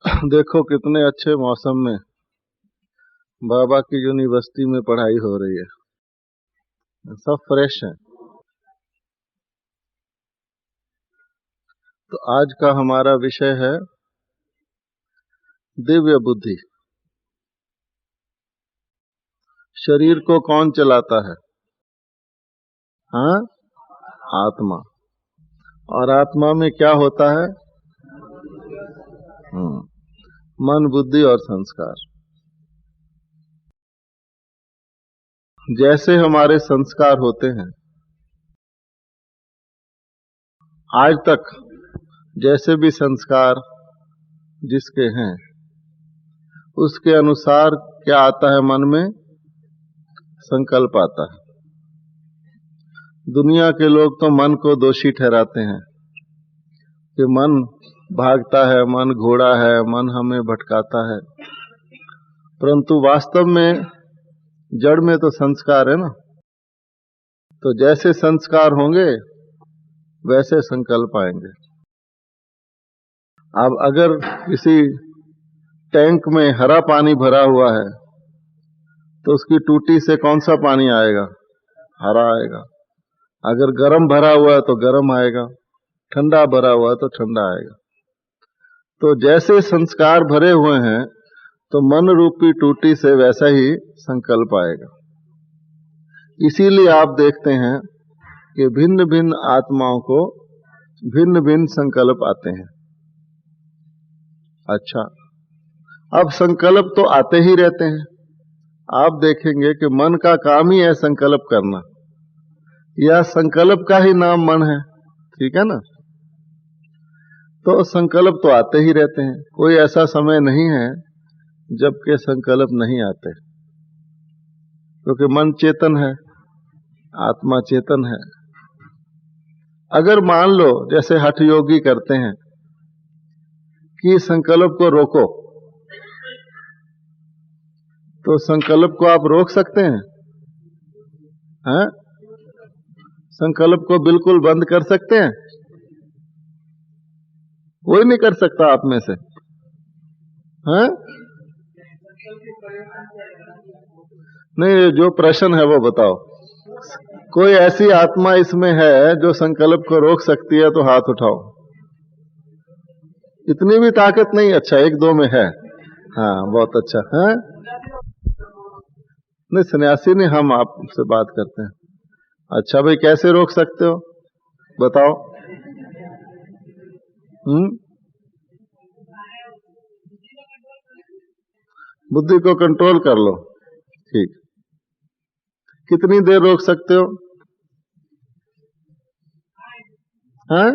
देखो कितने अच्छे मौसम में बाबा की यूनिवर्सिटी में पढ़ाई हो रही है, सब फ्रेश है। तो आज का हमारा विषय है दिव्य बुद्धि। शरीर को कौन चलाता है? हाँ, आत्मा। और आत्मा में क्या होता है? मन, बुद्धि और संस्कार। जैसे हमारे संस्कार होते हैं, आज तक जैसे भी संस्कार जिसके हैं उसके अनुसार क्या आता है? मन में संकल्प आता है। दुनिया के लोग तो मन को दोषी ठहराते हैं कि मन भागता है, मन घोड़ा है, मन हमें भटकाता है। परंतु वास्तव में जड़ में तो संस्कार है ना। तो जैसे संस्कार होंगे वैसे संकल्प आएंगे। अब अगर किसी टैंक में हरा पानी भरा हुआ है तो उसकी टूटी से कौन सा पानी आएगा? हरा आएगा। अगर गर्म भरा हुआ है तो गर्म आएगा, ठंडा भरा हुआ है तो ठंडा आएगा। तो जैसे संस्कार भरे हुए हैं तो मन रूपी टूटी से वैसा ही संकल्प आएगा। इसीलिए आप देखते हैं कि भिन्न भिन्न आत्माओं को भिन्न भिन्न संकल्प आते हैं। अच्छा, अब संकल्प तो आते ही रहते हैं। आप देखेंगे कि मन का काम ही है संकल्प करना, या संकल्प का ही नाम मन है, ठीक है ना। तो संकल्प तो आते ही रहते हैं। कोई ऐसा समय नहीं है जबकि संकल्प नहीं आते, क्योंकि मन चेतन है, आत्मा चेतन है। अगर मान लो जैसे हठ योगी करते हैं कि संकल्प को रोको, तो संकल्प को आप रोक सकते हैं? हैं? संकल्प को बिल्कुल बंद कर सकते हैं? कोई नहीं कर सकता आप में से। हैं? नहीं, जो प्रश्न है वो बताओ। कोई ऐसी आत्मा इसमें है जो संकल्प को रोक सकती है तो हाथ उठाओ। इतनी भी ताकत नहीं। अच्छा, एक दो में है। हाँ, बहुत अच्छा है। नहीं, सन्यासी नहीं, हम आपसे बात करते हैं। अच्छा भाई, कैसे रोक सकते हो बताओ। बुद्धि को कंट्रोल कर लो, ठीक। कितनी देर रोक सकते हो? हाँ?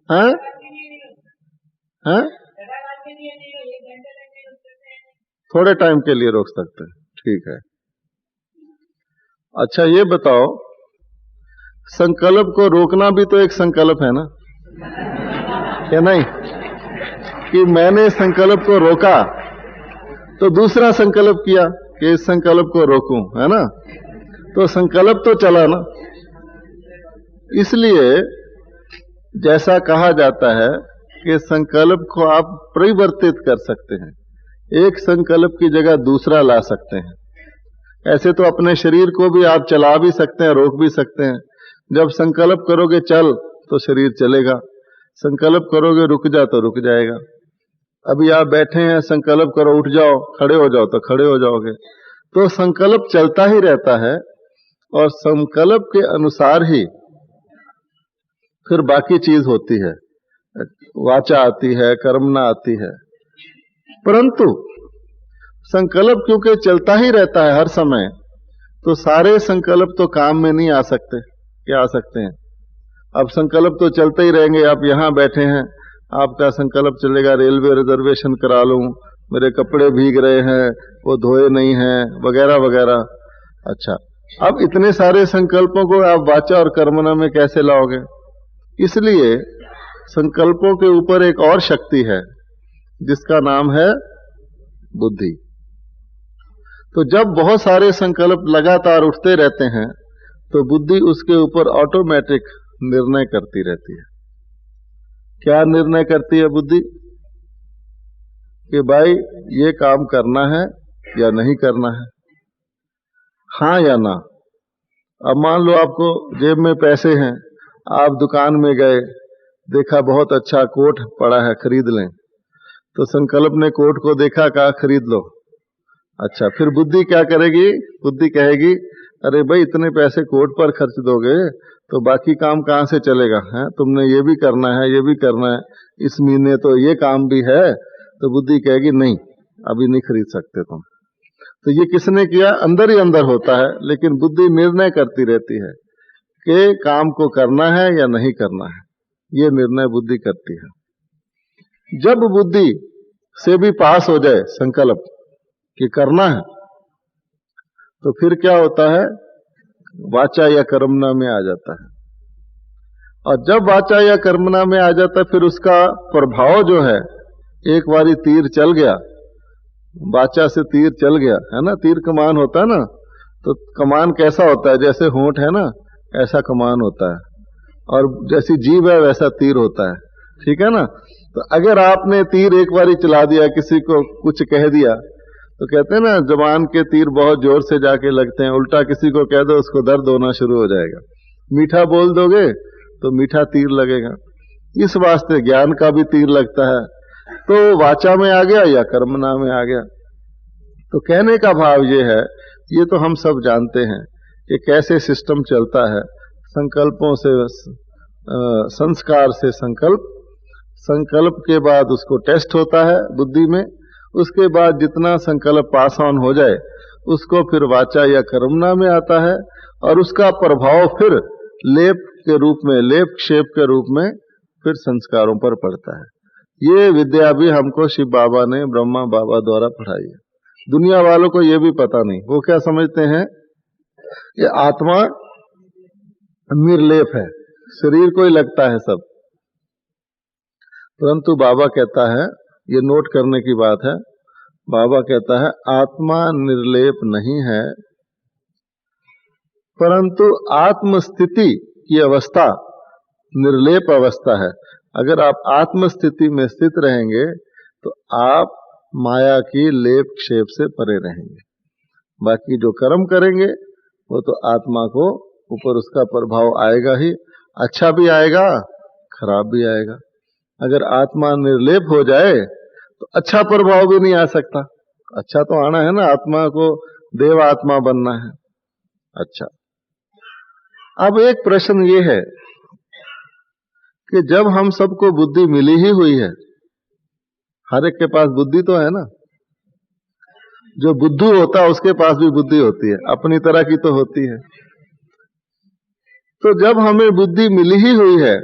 हाँ? हाँ? थोड़े टाइम के लिए रोक सकते हैं, ठीक है। अच्छा, ये बताओ, संकल्प को रोकना भी तो एक संकल्प है ना, क्या नहीं? कि मैंने संकल्प को रोका तो दूसरा संकल्प किया कि इस संकल्प को रोकूं, है ना। तो संकल्प तो चला ना। इसलिए जैसा कहा जाता है कि संकल्प को आप परिवर्तित कर सकते हैं, एक संकल्प की जगह दूसरा ला सकते हैं। ऐसे तो अपने शरीर को भी आप चला भी सकते हैं, रोक भी सकते हैं। जब संकल्प करोगे चल तो शरीर चलेगा, संकल्प करोगे रुक जा तो रुक जाएगा। अभी आप बैठे हैं, संकल्प करो उठ जाओ, खड़े हो जाओ तो खड़े हो जाओगे। तो संकल्प चलता ही रहता है, और संकल्प के अनुसार ही फिर बाकी चीज होती है। वाचा आती है, कर्मणा आती है। परंतु संकल्प क्योंकि चलता ही रहता है हर समय, तो सारे संकल्प तो काम में नहीं आ सकते। क्या आ सकते हैं? अब संकल्प तो चलते ही रहेंगे। आप यहां बैठे हैं, आपका संकल्प चलेगा रेलवे रिजर्वेशन करा लूं, मेरे कपड़े भीग रहे हैं, वो धोए नहीं हैं, वगैरह वगैरह। अच्छा, अब इतने सारे संकल्पों को आप वाचा और कर्मणा में कैसे लाओगे? इसलिए संकल्पों के ऊपर एक और शक्ति है जिसका नाम है बुद्धि। तो जब बहुत सारे संकल्प लगातार उठते रहते हैं तो बुद्धि उसके ऊपर ऑटोमेटिक निर्णय करती रहती है। क्या निर्णय करती है बुद्धि? कि भाई ये काम करना है या नहीं करना है, हाँ या ना। अब मान लो आपको जेब में पैसे हैं, आप दुकान में गए, देखा बहुत अच्छा कोट पड़ा है, खरीद लें। तो संकल्प ने कोट को देखा, कहा खरीद लो। अच्छा, फिर बुद्धि क्या करेगी? बुद्धि कहेगी अरे भाई इतने पैसे कोट पर खर्च दोगे तो बाकी काम कहाँ से चलेगा है? तुमने ये भी करना है, ये भी करना है, इस महीने तो ये काम भी है। तो बुद्धि कहेगी नहीं, अभी नहीं खरीद सकते तुम। तो ये किसने किया? अंदर ही अंदर होता है, लेकिन बुद्धि निर्णय करती रहती है कि काम को करना है या नहीं करना है। ये निर्णय बुद्धि करती है। जब बुद्धि से भी पास हो जाए संकल्प कि करना है, तो फिर क्या होता है? वाचा या कर्मणा में आ जाता है। और जब वाचा या कर्मणा में आ जाता है, फिर उसका प्रभाव जो है, एक बारी तीर चल गया, वाचा से तीर चल गया है ना, तीर कमान होता है ना, तो कमान कैसा होता है? जैसे होंठ है ना, ऐसा कमान होता है, और जैसी जीभ है वैसा तीर होता है, ठीक है ना। तो अगर आपने तीर एक बारी चला दिया, किसी को कुछ कह दिया, तो कहते हैं ना जबान के तीर बहुत जोर से जाके लगते हैं, उल्टा किसी को कह दो उसको दर्द होना शुरू हो जाएगा। मीठा बोल दोगे तो मीठा तीर लगेगा। इस वास्ते ज्ञान का भी तीर लगता है। तो वाचा में आ गया या कर्मणा में आ गया। तो कहने का भाव ये है, ये तो हम सब जानते हैं कि कैसे सिस्टम चलता है। संकल्पों से संस्कार से संकल्प, संकल्प के बाद उसको टेस्ट होता है बुद्धि में, उसके बाद जितना संकल्प पास ऑन हो जाए उसको फिर वाचा या कर्मणा में आता है, और उसका प्रभाव फिर लेप के रूप में, लेप क्षेप के रूप में फिर संस्कारों पर पड़ता है। ये विद्या भी हमको शिव बाबा ने, ब्रह्मा बाबा द्वारा पढ़ाई है। दुनिया वालों को ये भी पता नहीं। वो क्या समझते हैं कि आत्मा निर्लेप है, शरीर को ही लगता है सब। परंतु बाबा कहता है, ये नोट करने की बात है, बाबा कहता है आत्मा निर्लेप नहीं है, परंतु आत्मस्थिति की अवस्था निर्लेप अवस्था है। अगर आप आत्मस्थिति में स्थित रहेंगे तो आप माया की लेप क्षेप से परे रहेंगे। बाकी जो कर्म करेंगे वो तो आत्मा को ऊपर उसका प्रभाव आएगा ही, अच्छा भी आएगा, खराब भी आएगा। अगर आत्मा निर्लेप हो जाए तो अच्छा प्रभाव भी नहीं आ सकता। अच्छा तो आना है ना, आत्मा को देव आत्मा बनना है। अच्छा, अब एक प्रश्न ये है कि जब हम सबको बुद्धि मिली ही हुई है, हर एक के पास बुद्धि तो है ना, जो बुद्धू होता है उसके पास भी बुद्धि होती है, अपनी तरह की तो होती है। तो जब हमें बुद्धि मिली ही हुई है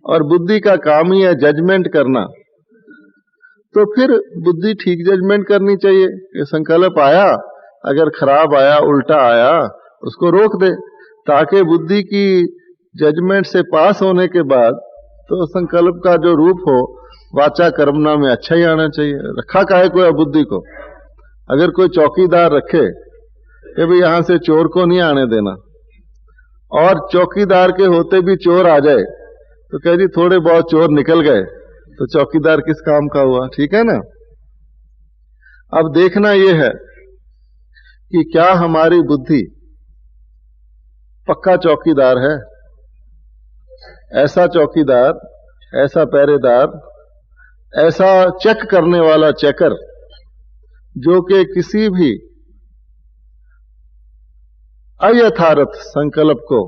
और बुद्धि का काम ही है जजमेंट करना, तो फिर बुद्धि ठीक जजमेंट करनी चाहिए कि संकल्प आया, अगर खराब आया, उल्टा आया, उसको रोक दे, ताकि बुद्धि की जजमेंट से पास होने के बाद तो संकल्प का जो रूप हो वाचा कर्मणा में अच्छा ही आना चाहिए। रखा काहे को है बुद्धि को? अगर कोई चौकीदार रखे कि भाई यहां से चोर को नहीं आने देना, और चौकीदार के होते भी चोर आ जाए, तो कह जी थोड़े बहुत चोर निकल गए, तो चौकीदार किस काम का हुआ? ठीक है ना। अब देखना यह है कि क्या हमारी बुद्धि पक्का चौकीदार है, ऐसा चौकीदार, ऐसा पहरेदार, ऐसा चेक करने वाला चेकर, जो कि किसी भी अयथार्थ संकल्प को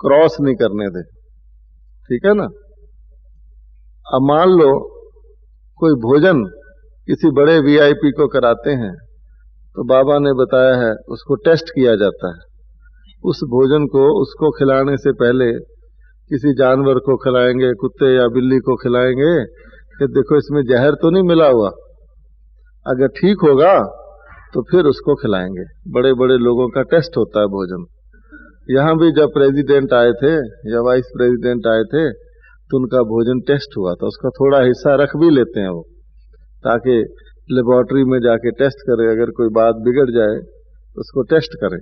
क्रॉस नहीं करने दे। ठीक है ना। अब मान लो कोई भोजन किसी बड़े वीआईपी को कराते हैं, तो बाबा ने बताया है उसको टेस्ट किया जाता है। उस भोजन को उसको खिलाने से पहले किसी जानवर को खिलाएंगे, कुत्ते या बिल्ली को खिलाएंगे कि देखो इसमें जहर तो नहीं मिला हुआ, अगर ठीक होगा तो फिर उसको खिलाएंगे। बड़े बड़े लोगों का टेस्ट होता है भोजन। यहाँ भी जब प्रेसिडेंट आए थे या वाइस प्रेसिडेंट आए थे तो उनका भोजन टेस्ट हुआ था, उसका थोड़ा हिस्सा रख भी लेते हैं वो, ताकि लेबोरेटरी में जाके टेस्ट करें, अगर कोई बात बिगड़ जाए तो उसको टेस्ट करें।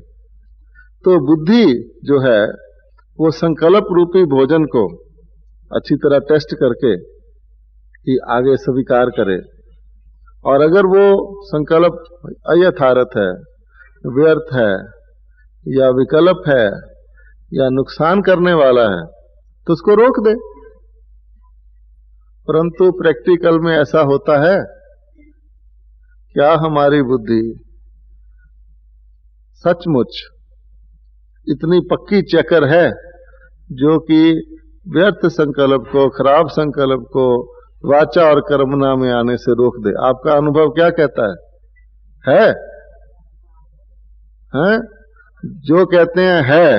तो बुद्धि जो है वो संकल्प रूपी भोजन को अच्छी तरह टेस्ट करके ही आगे स्वीकार करे। और अगर वो संकल्प अयथार्थ है, व्यर्थ है या विकल्प है या नुकसान करने वाला है तो उसको रोक दे। परंतु प्रैक्टिकल में ऐसा होता है क्या? हमारी बुद्धि सचमुच इतनी पक्की चक्कर है जो कि व्यर्थ संकल्प को, खराब संकल्प को वाचा और कर्मणा में आने से रोक दे? आपका अनुभव क्या कहता है? हैं? जो कहते हैं है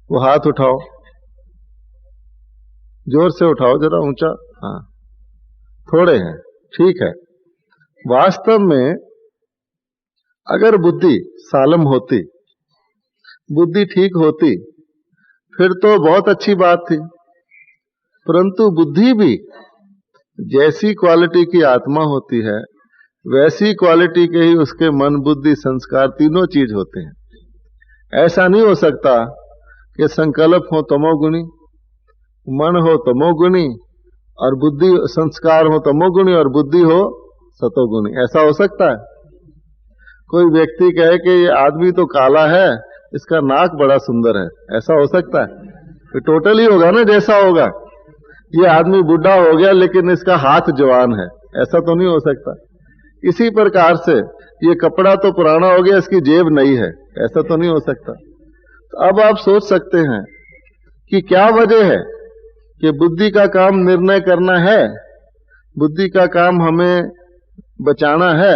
वो हाथ उठाओ, जोर से उठाओ, जरा ऊंचा। हाँ, थोड़े हैं, ठीक है। वास्तव में अगर बुद्धि सालम होती, बुद्धि ठीक होती, फिर तो बहुत अच्छी बात थी। परंतु बुद्धि भी जैसी क्वालिटी की आत्मा होती है वैसी क्वालिटी के ही उसके मन, बुद्धि, संस्कार तीनों चीज होते हैं। ऐसा नहीं हो सकता कि संकल्प हो तमोगुणी, मन हो तमोगुणी और बुद्धि, संस्कार हो तमोगुणी और बुद्धि हो सतोगुणी। ऐसा हो सकता है? कोई व्यक्ति कहे कि ये आदमी तो काला है, इसका नाक बड़ा सुंदर है, ऐसा हो सकता है? तो टोटल ही होगा ना जैसा होगा। ये आदमी बुढ़ा हो गया लेकिन इसका हाथ जवान है, ऐसा तो नहीं हो सकता। इसी प्रकार से ये कपड़ा तो पुराना हो गया, इसकी जेब नई है, ऐसा तो नहीं हो सकता। तो अब आप सोच सकते हैं कि क्या वजह है कि बुद्धि का काम निर्णय करना है, बुद्धि का काम हमें बचाना है,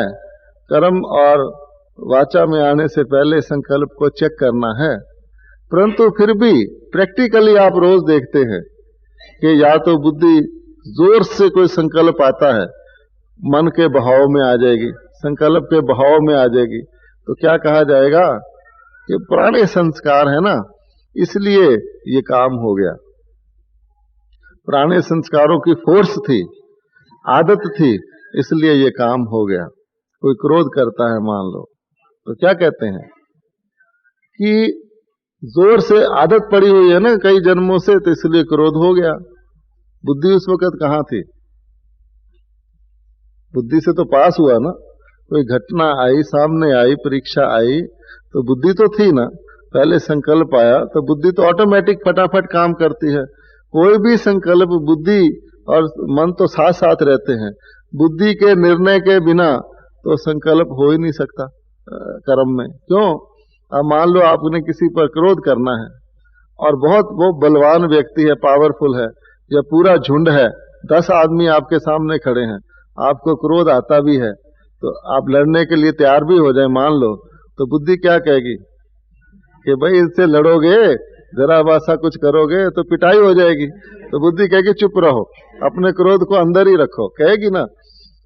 कर्म और वाचा में आने से पहले संकल्प को चेक करना है। परंतु फिर भी प्रैक्टिकली आप रोज देखते हैं कि या तो बुद्धि जोर से कोई संकल्प आता है, मन के बहाव में आ जाएगी, संकल्प के बहाव में आ जाएगी, तो क्या कहा जाएगा कि पुराने संस्कार है ना, इसलिए ये काम हो गया। पुराने संस्कारों की फोर्स थी, आदत थी, इसलिए ये काम हो गया। कोई क्रोध करता है मान लो, तो क्या कहते हैं कि जोर से आदत पड़ी हुई है ना कई जन्मों से, तो इसलिए क्रोध हो गया। बुद्धि उस वक्त कहाँ थी? बुद्धि से तो पास हुआ ना, कोई घटना आई, सामने आई, परीक्षा आई, तो बुद्धि तो थी ना। पहले संकल्प आया तो बुद्धि तो ऑटोमेटिक फटाफट काम करती है। कोई भी संकल्प, बुद्धि और मन तो साथ साथ रहते हैं। बुद्धि के निर्णय के बिना तो संकल्प हो ही नहीं सकता कर्म में। क्यों? अब मान लो आपने किसी पर क्रोध करना है और बहुत वो बलवान व्यक्ति है, पावरफुल है, या पूरा झुंड है, 10 आदमी आपके सामने खड़े हैं, आपको क्रोध आता भी है, तो आप लड़ने के लिए तैयार भी हो जाए मान लो, तो बुद्धि क्या कहेगी कि भाई इससे लड़ोगे, जरा वासा कुछ करोगे तो पिटाई हो जाएगी। तो बुद्धि कहेगी चुप रहो, अपने क्रोध को अंदर ही रखो, कहेगी ना।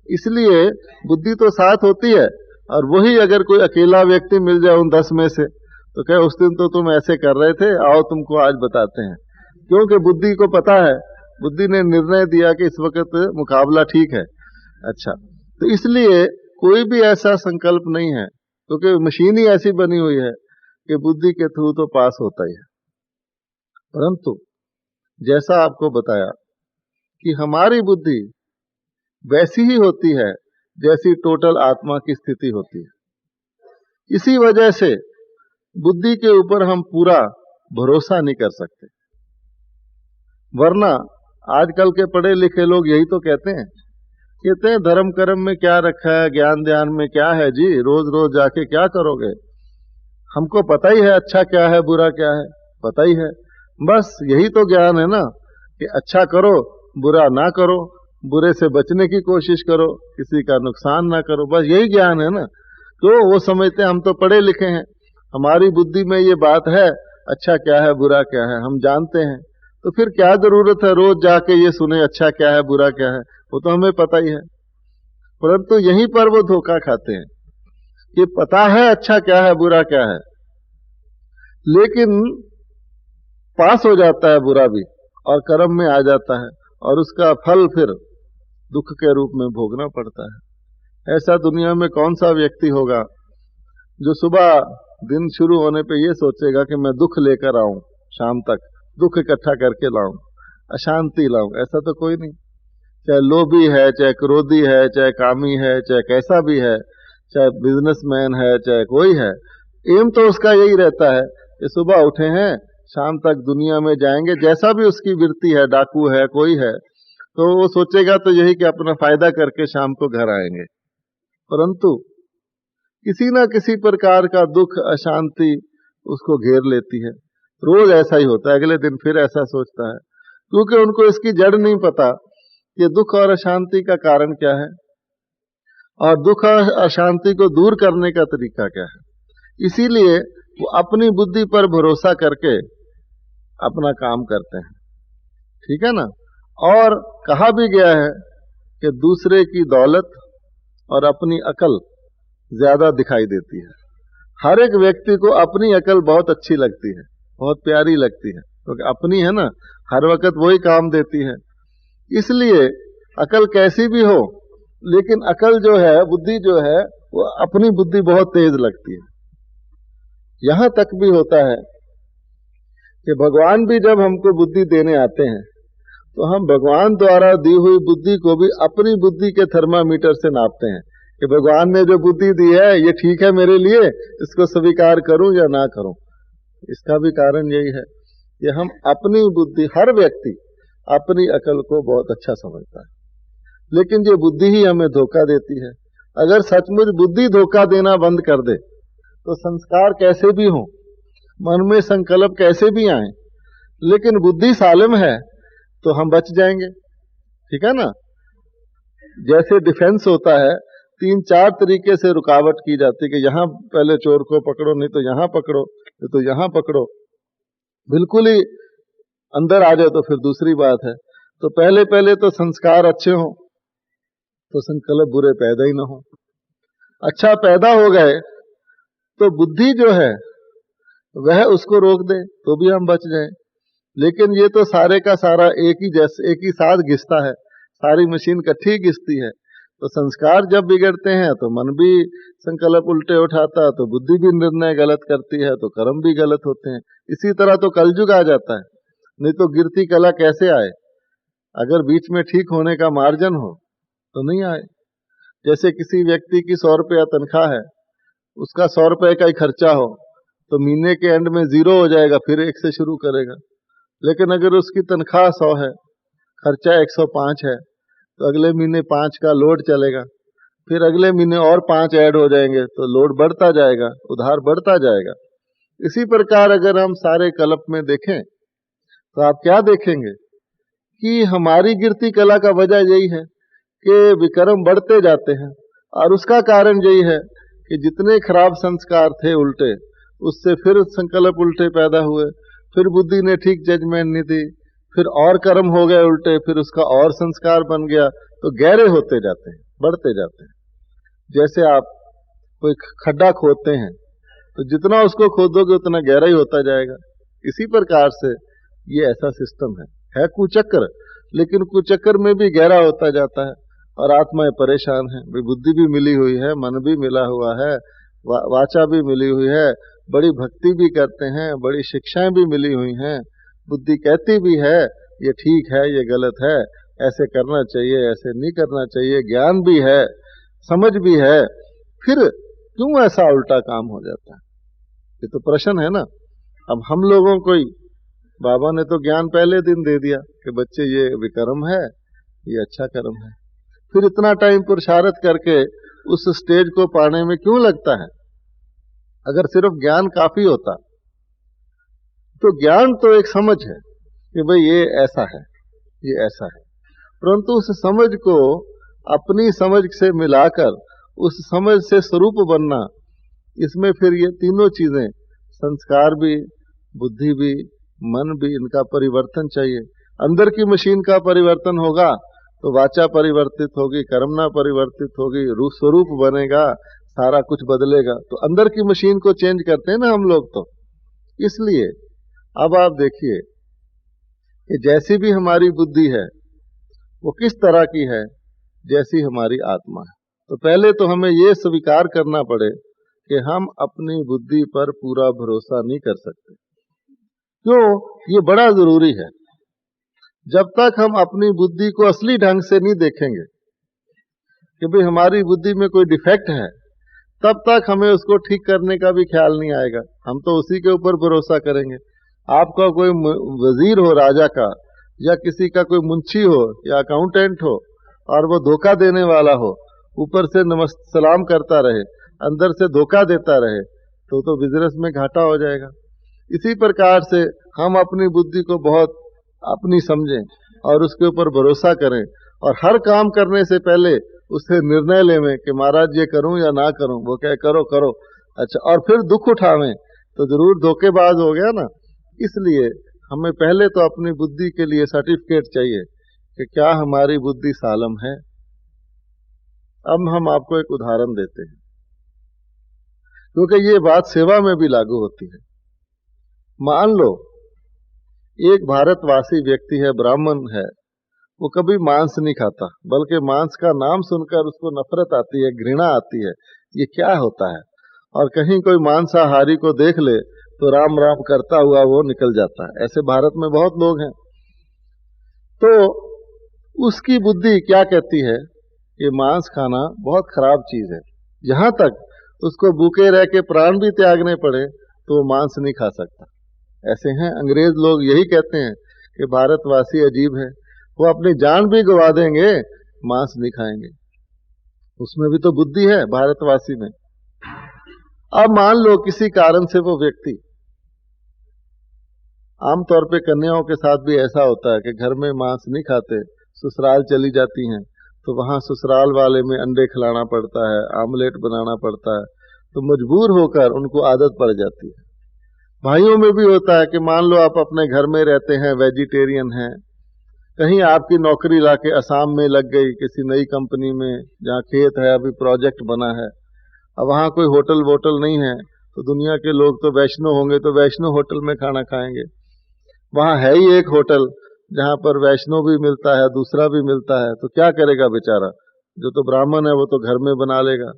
इसलिए बुद्धि तो साथ होती है, और वही अगर कोई अकेला व्यक्ति मिल जाए उन 10 में से, तो कहे उस दिन तो तुम ऐसे कर रहे थे, आओ तुमको आज बताते हैं। क्योंकि बुद्धि को पता है, बुद्धि ने निर्णय दिया कि इस वक्त मुकाबला ठीक है। अच्छा, तो इसलिए कोई भी ऐसा संकल्प नहीं है, क्योंकि मशीन ही ऐसी बनी हुई है कि बुद्धि के थ्रू तो पास होता ही है। परंतु जैसा आपको बताया कि हमारी बुद्धि वैसी ही होती है जैसी टोटल आत्मा की स्थिति होती है। इसी वजह से बुद्धि के ऊपर हम पूरा भरोसा नहीं कर सकते। वरना आजकल के पढ़े लिखे लोग यही तो कहते हैं धर्म कर्म में क्या रखा है, ज्ञान ध्यान में क्या है जी, रोज रोज जाके क्या करोगे, हमको पता ही है अच्छा क्या है बुरा क्या है, पता ही है। बस यही तो ज्ञान है ना कि अच्छा करो, बुरा ना करो, बुरे से बचने की कोशिश करो, किसी का नुकसान ना करो, बस यही ज्ञान है ना। तो वो समझते हम तो पढ़े लिखे हैं, हमारी बुद्धि में ये बात है, अच्छा क्या है बुरा क्या है हम जानते हैं, तो फिर क्या जरूरत है रोज जाके ये सुने अच्छा क्या है बुरा क्या है, वो तो हमें पता ही है। परंतु यहीं पर वो धोखा खाते हैं कि पता है अच्छा क्या है बुरा क्या है, लेकिन पास हो जाता है बुरा भी और कर्म में आ जाता है, और उसका फल फिर दुख के रूप में भोगना पड़ता है। ऐसा दुनिया में कौन सा व्यक्ति होगा जो सुबह दिन शुरू होने पे ये सोचेगा कि मैं दुख लेकर आऊं, शाम तक दुख इकट्ठा करके लाऊं, अशांति लाऊं, ऐसा तो कोई नहीं। चाहे लोभी है, चाहे क्रोधी है, चाहे कामी है, चाहे कैसा भी है, चाहे बिजनेसमैन है, चाहे कोई है, एम तो उसका यही रहता है कि सुबह उठे हैं, शाम तक दुनिया में जाएंगे, जैसा भी उसकी वृत्ति है, डाकू है, कोई है, तो वो सोचेगा तो यही कि अपना फायदा करके शाम को घर आएंगे। परंतु किसी ना किसी प्रकार का दुख, अशांति उसको घेर लेती है। रोज ऐसा ही होता है, अगले दिन फिर ऐसा सोचता है, क्योंकि उनको इसकी जड़ नहीं पता कि दुख और अशांति का कारण क्या है और दुख और अशांति को दूर करने का तरीका क्या है। इसीलिए वो अपनी बुद्धि पर भरोसा करके अपना काम करते हैं, ठीक है ना। और कहा भी गया है कि दूसरे की दौलत और अपनी अकल ज्यादा दिखाई देती है। हर एक व्यक्ति को अपनी अकल बहुत अच्छी लगती है, बहुत प्यारी लगती है, क्योंकि अपनी है ना, हर वक्त वही काम देती है। इसलिए अकल कैसी भी हो, लेकिन अकल जो है, बुद्धि जो है, वो अपनी बुद्धि बहुत तेज लगती है। यहां तक भी होता है कि भगवान भी जब हमको बुद्धि देने आते हैं तो हम भगवान द्वारा दी हुई बुद्धि को भी अपनी बुद्धि के थर्मामीटर से नापते हैं कि भगवान ने जो बुद्धि दी है ये ठीक है मेरे लिए, इसको स्वीकार करूं या ना करूं। इसका भी कारण यही है कि हम अपनी बुद्धि, हर व्यक्ति अपनी अकल को बहुत अच्छा समझता है, लेकिन ये बुद्धि ही हमें धोखा देती है। अगर सचमुच बुद्धि धोखा देना बंद कर दे तो संस्कार कैसे भी हो, मन में संकल्प कैसे भी आए, लेकिन बुद्धि सालिम है तो हम बच जाएंगे, ठीक है ना। जैसे डिफेंस होता है, 3-4 तरीके से रुकावट की जाती है कि यहां पहले चोर को पकड़ो, नहीं तो यहां पकड़ो, नहीं तो यहां पकड़ो। बिल्कुल ही अंदर आ जाए तो फिर दूसरी बात है। तो पहले पहले तो संस्कार अच्छे हो तो संकल्प बुरे पैदा ही ना हो। अच्छा पैदा हो गए तो बुद्धि जो है वह उसको रोक दे तो भी हम बच जाएं। लेकिन ये तो सारे का सारा एक ही साथ घिसता है, सारी मशीन इकट्ठी घिसती है। तो संस्कार जब बिगड़ते हैं तो मन भी संकल्प उल्टे उठाता है, तो बुद्धि भी निर्णय गलत करती है, तो कर्म भी गलत होते हैं। इसी तरह तो कलयुग आ जाता है, नहीं तो गिरती कला कैसे आए। अगर बीच में ठीक होने का मार्जिन हो तो नहीं आए। जैसे किसी व्यक्ति की 100 रुपया तनख्वाह है, उसका 100 रुपये का ही खर्चा हो तो महीने के एंड में 0 हो जाएगा, फिर 1 से शुरू करेगा। लेकिन अगर उसकी तनख्वाह 100 है, खर्चा 105 है, तो अगले महीने 5 का लोड चलेगा, फिर अगले महीने और 5 ऐड हो जाएंगे, तो लोड बढ़ता जाएगा, उधार बढ़ता जाएगा। इसी प्रकार अगर हम सारे कल्प में देखें तो आप क्या देखेंगे कि हमारी गिरती कला का वजह यही है कि विक्रम बढ़ते जाते हैं। और उसका कारण यही है कि जितने खराब संस्कार थे उल्टे, उससे फिर संकल्प उल्टे पैदा हुए, फिर बुद्धि ने ठीक जजमेंट नहीं दी, फिर और कर्म हो गए उल्टे, फिर उसका और संस्कार बन गया, तो गहरे होते जाते हैं, बढ़ते जाते हैं। जैसे आप कोई खड्डा खोदते हैं तो जितना उसको खोदोगे उतना गहरा ही होता जाएगा। इसी प्रकार से ये ऐसा सिस्टम है कुचक्र, लेकिन कुचक्र में भी गहरा होता जाता है और आत्माएं परेशान है। बुद्धि भी मिली हुई है, मन भी मिला हुआ है, वाचा भी मिली हुई है, बड़ी भक्ति भी करते हैं, बड़ी शिक्षाएं भी मिली हुई हैं, बुद्धि कहती भी है ये ठीक है, ये गलत है, ऐसे करना चाहिए, ऐसे नहीं करना चाहिए, ज्ञान भी है, समझ भी है, फिर क्यों ऐसा उल्टा काम हो जाता है? ये तो प्रश्न है ना। अब हम लोगों को ही बाबा ने तो ज्ञान पहले दिन दे दिया कि बच्चे ये विक्रम है, ये अच्छा कर्म है, फिर इतना टाइम पुरुषार्थ करके उस स्टेज को पाने में क्यों लगता है? अगर सिर्फ ज्ञान काफी होता तो ज्ञान तो एक समझ है कि भाई ये ऐसा है, ये ऐसा है, परंतु उस समझ को अपनी समझ से मिलाकर उस समझ से स्वरूप बनना, इसमें फिर ये तीनों चीजें, संस्कार भी, बुद्धि भी, मन भी, इनका परिवर्तन चाहिए। अंदर की मशीन का परिवर्तन होगा तो वाचा परिवर्तित होगी, कर्मना परिवर्तित होगी, रूप स्वरूप बनेगा, सारा कुछ बदलेगा। तो अंदर की मशीन को चेंज करते हैं ना हम लोग। तो इसलिए अब आप देखिए कि जैसी भी हमारी बुद्धि है वो किस तरह की है, जैसी हमारी आत्मा है। तो पहले तो हमें ये स्वीकार करना पड़े कि हम अपनी बुद्धि पर पूरा भरोसा नहीं कर सकते। क्यों? ये बड़ा जरूरी है। जब तक हम अपनी बुद्धि को असली ढंग से नहीं देखेंगे कि भाई हमारी बुद्धि में कोई डिफेक्ट है, तब तक हमें उसको ठीक करने का भी ख्याल नहीं आएगा। हम तो उसी के ऊपर भरोसा करेंगे। आपका कोई वजीर हो राजा का, या किसी का कोई मुंशी हो या अकाउंटेंट हो, और वो धोखा देने वाला हो, ऊपर से नमस्ते सलाम करता रहे, अंदर से धोखा देता रहे, तो बिजनेस में घाटा हो जाएगा। इसी प्रकार से हम अपनी बुद्धि को बहुत अपनी समझें और उसके ऊपर भरोसा करें, और हर काम करने से पहले उससे निर्णय लें कि महाराज ये करूं या ना करूं। वो कहे करो करो, अच्छा, और फिर दुख उठावें तो जरूर धोखेबाज हो गया ना। इसलिए हमें पहले तो अपनी बुद्धि के लिए सर्टिफिकेट चाहिए कि क्या हमारी बुद्धि सालम है। अब हम आपको एक उदाहरण देते हैं, क्योंकि ये बात सेवा में भी लागू होती है। मान लो एक भारतवासी व्यक्ति है, ब्राह्मण है, वो कभी मांस नहीं खाता, बल्कि मांस का नाम सुनकर उसको नफरत आती है, घृणा आती है, ये क्या होता है। और कहीं कोई मांसाहारी को देख ले तो राम राम करता हुआ वो निकल जाता है। ऐसे भारत में बहुत लोग हैं। तो उसकी बुद्धि क्या कहती है कि मांस खाना बहुत खराब चीज है। यहां तक उसको भूखे रह के प्राण भी त्यागने पड़े तो वो मांस नहीं खा सकता। ऐसे हैं अंग्रेज लोग, यही कहते हैं कि भारतवासी अजीब है, वो अपनी जान भी गवा देंगे, मांस नहीं खाएंगे। उसमें भी तो बुद्धि है भारतवासी में। अब मान लो किसी कारण से वो व्यक्ति, आमतौर पे कन्याओं के साथ भी ऐसा होता है कि घर में मांस नहीं खाते, ससुराल चली जाती हैं, तो वहां ससुराल वाले में अंडे खिलाना पड़ता है, आमलेट बनाना पड़ता है, तो मजबूर होकर उनको आदत पड़ जाती है। भाइयों में भी होता है कि मान लो आप अपने घर में रहते हैं, वेजिटेरियन हैं, कहीं आपकी नौकरी लाके असम में लग गई किसी नई कंपनी में, जहाँ खेत है, अभी प्रोजेक्ट बना है, अब वहाँ कोई होटल वोटल नहीं है, तो दुनिया के लोग तो वैष्णो होंगे तो वैष्णो होटल में खाना खाएंगे। वहाँ है ही एक होटल जहाँ पर वैष्णो भी मिलता है, दूसरा भी मिलता है, तो क्या करेगा बेचारा? जो तो ब्राह्मण है वो तो घर में बना लेगा।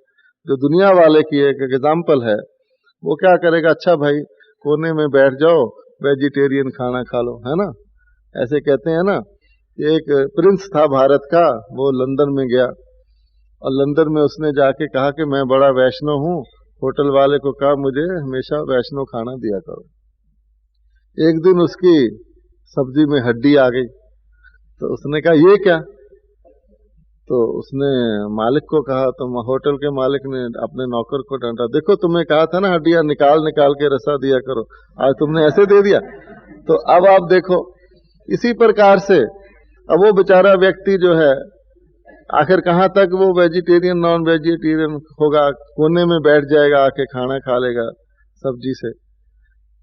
जो दुनिया वाले की एक एग्जाम्पल है, वो क्या करेगा? अच्छा भाई कोने में बैठ जाओ, वेजिटेरियन खाना खा लो, है ना। ऐसे कहते हैं ना। एक प्रिंस था भारत का, वो लंदन में गया और लंदन में उसने जाके कहा कि मैं बड़ा वैष्णो हूँ। होटल वाले को कहा मुझे हमेशा वैष्णो खाना दिया करो। एक दिन उसकी सब्जी में हड्डी आ गई, तो उसने कहा ये क्या? तो उसने मालिक को कहा, तो होटल के मालिक ने अपने नौकर को डांटा, देखो तुम्हें कहा था ना हड्डियां निकाल निकाल के रसा दिया करो, आज तुमने ऐसे दे दिया। तो अब आप देखो, इसी प्रकार से अब वो बेचारा व्यक्ति जो है आखिर कहाँ तक वो वेजिटेरियन नॉन वेजिटेरियन होगा, कोने में बैठ जाएगा, आके खाना खा लेगा सब्जी से।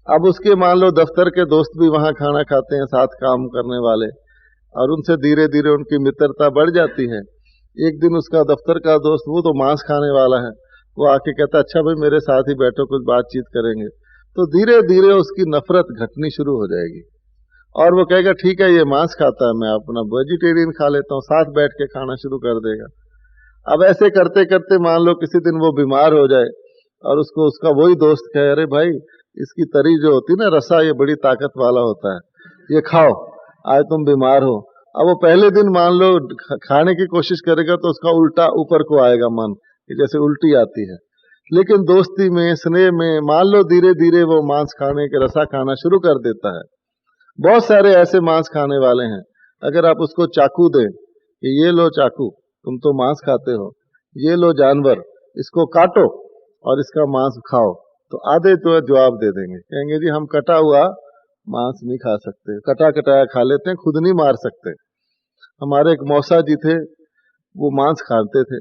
अब उसके मान लो दफ्तर के दोस्त भी वहां खाना खाते हैं, साथ काम करने वाले, और उनसे धीरे धीरे उनकी मित्रता बढ़ जाती है। एक दिन उसका दफ्तर का दोस्त, वो तो मांस खाने वाला है, वो आके कहता अच्छा भाई मेरे साथ ही बैठो, कुछ बातचीत करेंगे। तो धीरे धीरे उसकी नफरत घटनी शुरू हो जाएगी और वो कहेगा ठीक है ये मांस खाता है, मैं अपना वेजिटेरियन खा लेता हूँ, साथ बैठ के खाना शुरू कर देगा। अब ऐसे करते करते मान लो किसी दिन वो बीमार हो जाए और उसको उसका वही दोस्त कहे अरे भाई इसकी तरी जो होती है ना, रसा, ये बड़ी ताकत वाला होता है, ये खाओ, आज तुम बीमार हो। अब वो पहले दिन मान लो खाने की कोशिश करेगा तो उसका उल्टा ऊपर को आएगा मन, जैसे उल्टी आती है। लेकिन दोस्ती में, स्नेह में मान लो धीरे धीरे वो मांस खाने के रसा खाना शुरू कर देता है। बहुत सारे ऐसे मांस खाने वाले हैं, अगर आप उसको चाकू दें कि ये लो चाकू, तुम तो मांस खाते हो, ये लो जानवर, इसको काटो और इसका मांस खाओ, तो आधे तो जवाब दे देंगे, कहेंगे जी हम कटा हुआ मांस नहीं खा सकते, कटा कटाया खा लेते हैं, खुद नहीं मार सकते। हमारे एक मौसा जी थे, वो मांस खाते थे।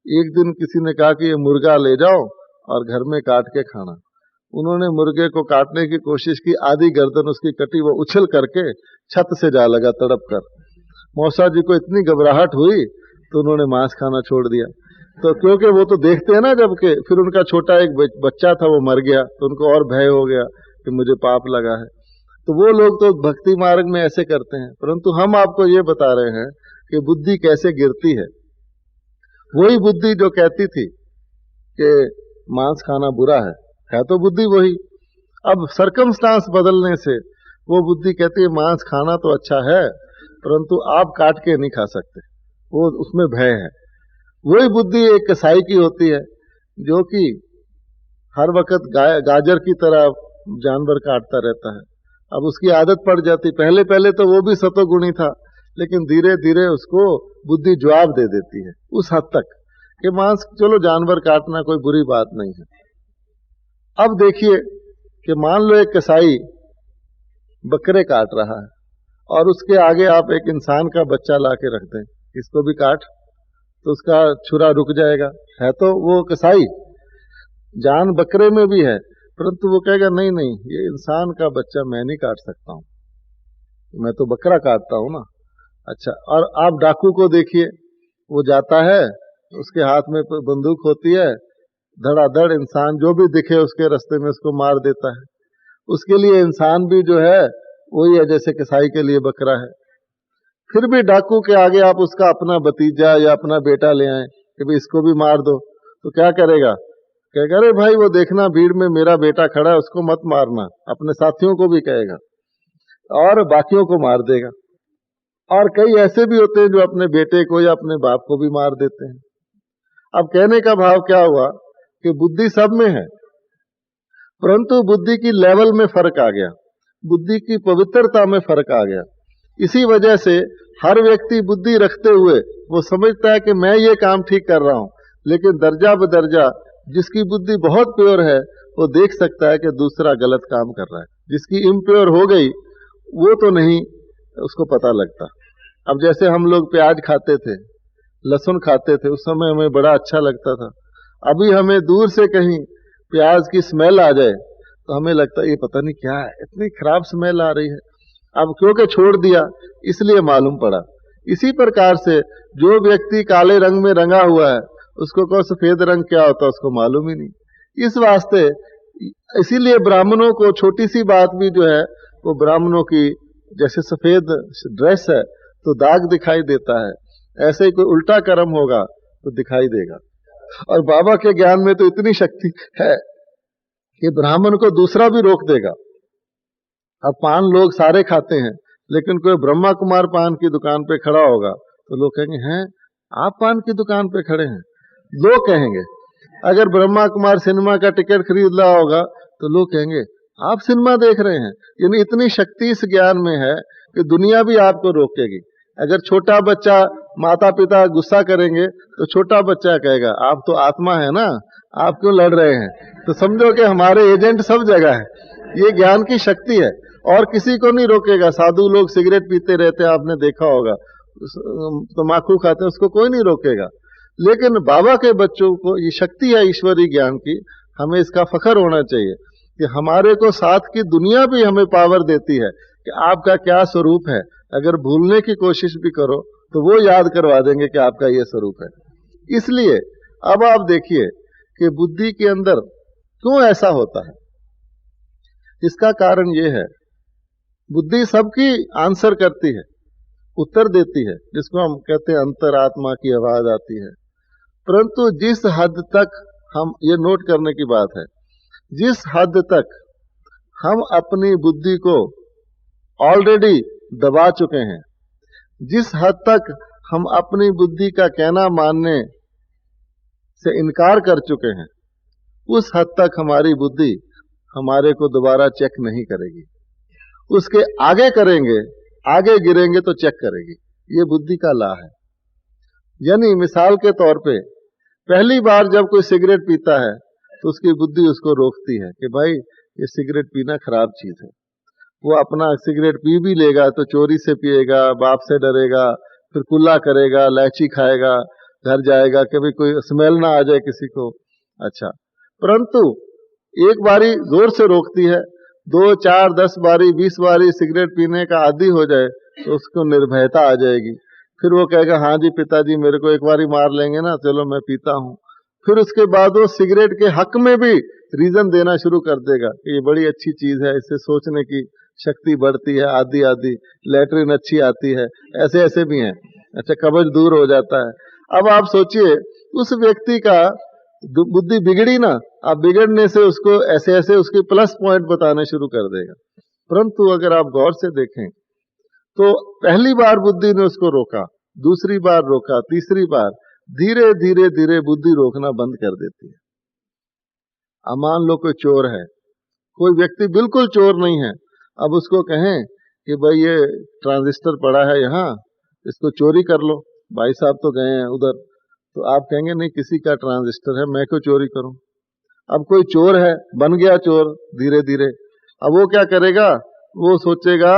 एक दिन किसी ने कहा कि ये मुर्गा ले जाओ और घर में काट के खाना। उन्होंने मुर्गे को काटने की कोशिश की, आधी गर्दन उसकी कटी, वो उछल करके छत से जा लगा तड़प कर। मौसा जी को इतनी घबराहट हुई तो उन्होंने मांस खाना छोड़ दिया। तो क्योंकि वो तो देखते हैं ना, जबकि फिर उनका छोटा एक बच्चा था वो मर गया, तो उनको और भय हो गया कि मुझे पाप लगा है। तो वो लोग तो भक्ति मार्ग में ऐसे करते हैं, परंतु हम आपको ये बता रहे हैं कि बुद्धि कैसे गिरती है। वही बुद्धि जो कहती थी कि मांस खाना बुरा है तो बुद्धि वही। अब सरकमस्टांस बदलने से वो बुद्धि कहती है मांस खाना तो अच्छा है, परंतु आप काट के नहीं खा सकते, वो उसमें भय है। वही बुद्धि एक कसाई की होती है जो कि हर वक्त गाजर की तरह जानवर काटता रहता है। अब उसकी आदत पड़ जाती, पहले पहले तो वो भी सतोगुणी था, लेकिन धीरे धीरे उसको बुद्धि जवाब दे देती है उस हद तक कि मांस, चलो जानवर काटना कोई बुरी बात नहीं है। अब देखिए कि मान लो एक कसाई बकरे काट रहा है और उसके आगे आप एक इंसान का बच्चा ला के रख दें, इसको भी काट, तो उसका छुरा रुक जाएगा। है तो वो कसाई, जान बकरे में भी है, परंतु वो कहेगा नहीं नहीं, ये इंसान का बच्चा मैं नहीं काट सकता हूं, मैं तो बकरा काटता हूं ना। अच्छा, और आप डाकू को देखिए, वो जाता है, उसके हाथ में बंदूक होती है, धड़ाधड़ इंसान जो भी दिखे उसके रास्ते में उसको मार देता है। उसके लिए इंसान भी जो है वही है जैसे कसाई के लिए बकरा है। फिर भी डाकू के आगे आप उसका अपना भतीजा या अपना बेटा ले आए कि भाई इसको भी मार दो, तो क्या करेगा? कहेगा अरे भाई वो देखना भीड़ में मेरा बेटा खड़ा है, उसको मत मारना। अपने साथियों को भी कहेगा और बाकियों को मार देगा। और कई ऐसे भी होते हैं जो अपने बेटे को या अपने बाप को भी मार देते हैं। अब कहने का भाव क्या हुआ कि बुद्धि सब में है, परंतु बुद्धि की लेवल में फर्क आ गया, बुद्धि की पवित्रता में फर्क आ गया। इसी वजह से हर व्यक्ति बुद्धि रखते हुए वो समझता है कि मैं ये काम ठीक कर रहा हूं, लेकिन दर्जा बदर्जा जिसकी बुद्धि बहुत प्योर है वो देख सकता है कि दूसरा गलत काम कर रहा है। जिसकी इम्प्योर हो गई वो तो नहीं उसको पता लगता। अब जैसे हम लोग प्याज खाते थे, लहसुन खाते थे, उस समय हमें बड़ा अच्छा लगता था। अभी हमें दूर से कहीं प्याज की स्मेल आ जाए तो हमें लगता है ये पता नहीं क्या है, इतनी खराब स्मेल आ रही है। अब क्योंकि छोड़ दिया इसलिए मालूम पड़ा। इसी प्रकार से जो व्यक्ति काले रंग में रंगा हुआ है उसको कहो सफेद रंग क्या होता है उसको मालूम ही नहीं। इस वास्ते इसीलिए ब्राह्मणों को छोटी सी बात भी जो है वो ब्राह्मणों की, जैसे सफेद ड्रेस है तो दाग दिखाई देता है, ऐसे ही कोई उल्टा कर्म होगा तो दिखाई देगा। और बाबा के ज्ञान में तो इतनी शक्ति है कि ब्राह्मण को दूसरा भी रोक देगा। अब पान लोग सारे खाते हैं, लेकिन कोई ब्रह्मा कुमार पान की दुकान पे खड़ा होगा तो लोग कहेंगे हैं आप पान की दुकान पे खड़े हैं, लोग कहेंगे। अगर ब्रह्मा कुमार सिनेमा का टिकट खरीद रहा होगा तो लोग कहेंगे आप सिनेमा देख रहे हैं। यानी इतनी शक्ति इस ज्ञान में है कि दुनिया भी आपको रोकेगी। अगर छोटा बच्चा, माता पिता गुस्सा करेंगे तो छोटा बच्चा कहेगा आप तो आत्मा है ना, आप क्यों लड़ रहे हैं? तो समझो कि हमारे एजेंट सब जगह है। ये ज्ञान की शक्ति है और किसी को नहीं रोकेगा। साधु लोग सिगरेट पीते रहते हैं, आपने देखा होगा, तम्बाकू खाते हैं, उसको कोई नहीं रोकेगा। लेकिन बाबा के बच्चों को ये शक्ति है ईश्वरीय ज्ञान की, हमें इसका फख्र होना चाहिए कि हमारे को साथ की दुनिया भी हमें पावर देती है कि आपका क्या स्वरूप है। अगर भूलने की कोशिश भी करो तो वो याद करवा देंगे कि आपका ये स्वरूप है। इसलिए अब आप देखिए कि बुद्धि के अंदर क्यों ऐसा होता है। इसका कारण ये है, बुद्धि सबकी आंसर करती है, उत्तर देती है, जिसको हम कहते हैं अंतरात्मा की आवाज आती है। परंतु जिस हद तक हम, ये नोट करने की बात है, जिस हद तक हम अपनी बुद्धि को ऑलरेडी दबा चुके हैं, जिस हद तक हम अपनी बुद्धि का कहना मानने से इनकार कर चुके हैं, उस हद तक हमारी बुद्धि हमारे को दोबारा चेक नहीं करेगी। उसके आगे करेंगे, आगे गिरेंगे तो चेक करेगी। ये बुद्धि का ला है। यानी मिसाल के तौर पे पहली बार जब कोई सिगरेट पीता है तो उसकी बुद्धि उसको रोकती है कि भाई ये सिगरेट पीना खराब चीज है। वो अपना सिगरेट पी भी लेगा तो चोरी से पिएगा, बाप से डरेगा, फिर कुल्ला करेगा, इलायची खाएगा, घर जाएगा कि भाई कोई स्मेल ना आ जाए किसी को। अच्छा, परंतु एक बारी जोर से रोकती है, 2, 4, 10 बारी, 20 बारी सिगरेट पीने का आदी हो जाए तो उसको निर्भयता आ जाएगी। फिर वो कहेगा हाँ जी पिताजी मेरे को एक बारी मार लेंगे ना, चलो मैं पीता हूँ। फिर उसके बाद वो सिगरेट के हक में भी रीजन देना शुरू कर देगा कि ये बड़ी अच्छी चीज है, इससे सोचने की शक्ति बढ़ती है, आदि आदि, लैट्रिन अच्छी आती है, ऐसे ऐसे भी हैं। अच्छा, कब्ज दूर हो जाता है। अब आप सोचिए उस व्यक्ति का बुद्धि बिगड़ी ना, अब बिगड़ने से उसको ऐसे ऐसे उसके प्लस पॉइंट बताने शुरू कर देगा। परंतु अगर आप गौर से देखें तो पहली बार बुद्धि ने उसको रोका, दूसरी बार रोका, तीसरी बार, धीरे धीरे धीरे बुद्धि रोकना बंद कर देती है। अब मान लो कोई चोर है, कोई व्यक्ति बिल्कुल चोर नहीं है, अब उसको कहें कि भाई ये ट्रांजिस्टर पड़ा है यहाँ, इसको चोरी कर लो, भाई साहब तो गए हैं उधर, तो आप कहेंगे नहीं किसी का ट्रांजिस्टर है, मैं क्यों चोरी करूं। अब कोई चोर है, बन गया चोर धीरे धीरे, अब वो क्या करेगा, वो सोचेगा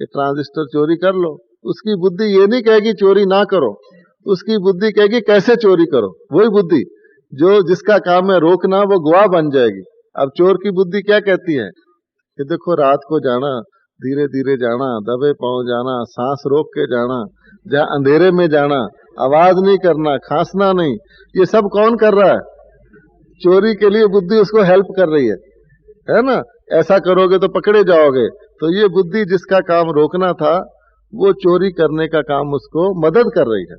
कि ट्रांजिस्टर चोरी कर लो। उसकी बुद्धि ये नहीं कहेगी चोरी ना करो, उसकी बुद्धि कहेगी कैसे चोरी करो। वही बुद्धि जो जिसका काम है रोकना, वो गवाह बन जाएगी। अब चोर की बुद्धि क्या कहती है कि देखो रात को जाना, धीरे धीरे जाना, दबे पांव जाना, सांस रोक के जाना, जहाँ अंधेरे में जाना, आवाज नहीं करना, खांसना नहीं। ये सब कौन कर रहा है? चोरी के लिए बुद्धि उसको हेल्प कर रही है ना। ऐसा करोगे तो पकड़े जाओगे। तो ये बुद्धि जिसका काम रोकना था, वो चोरी करने का काम उसको मदद कर रही है।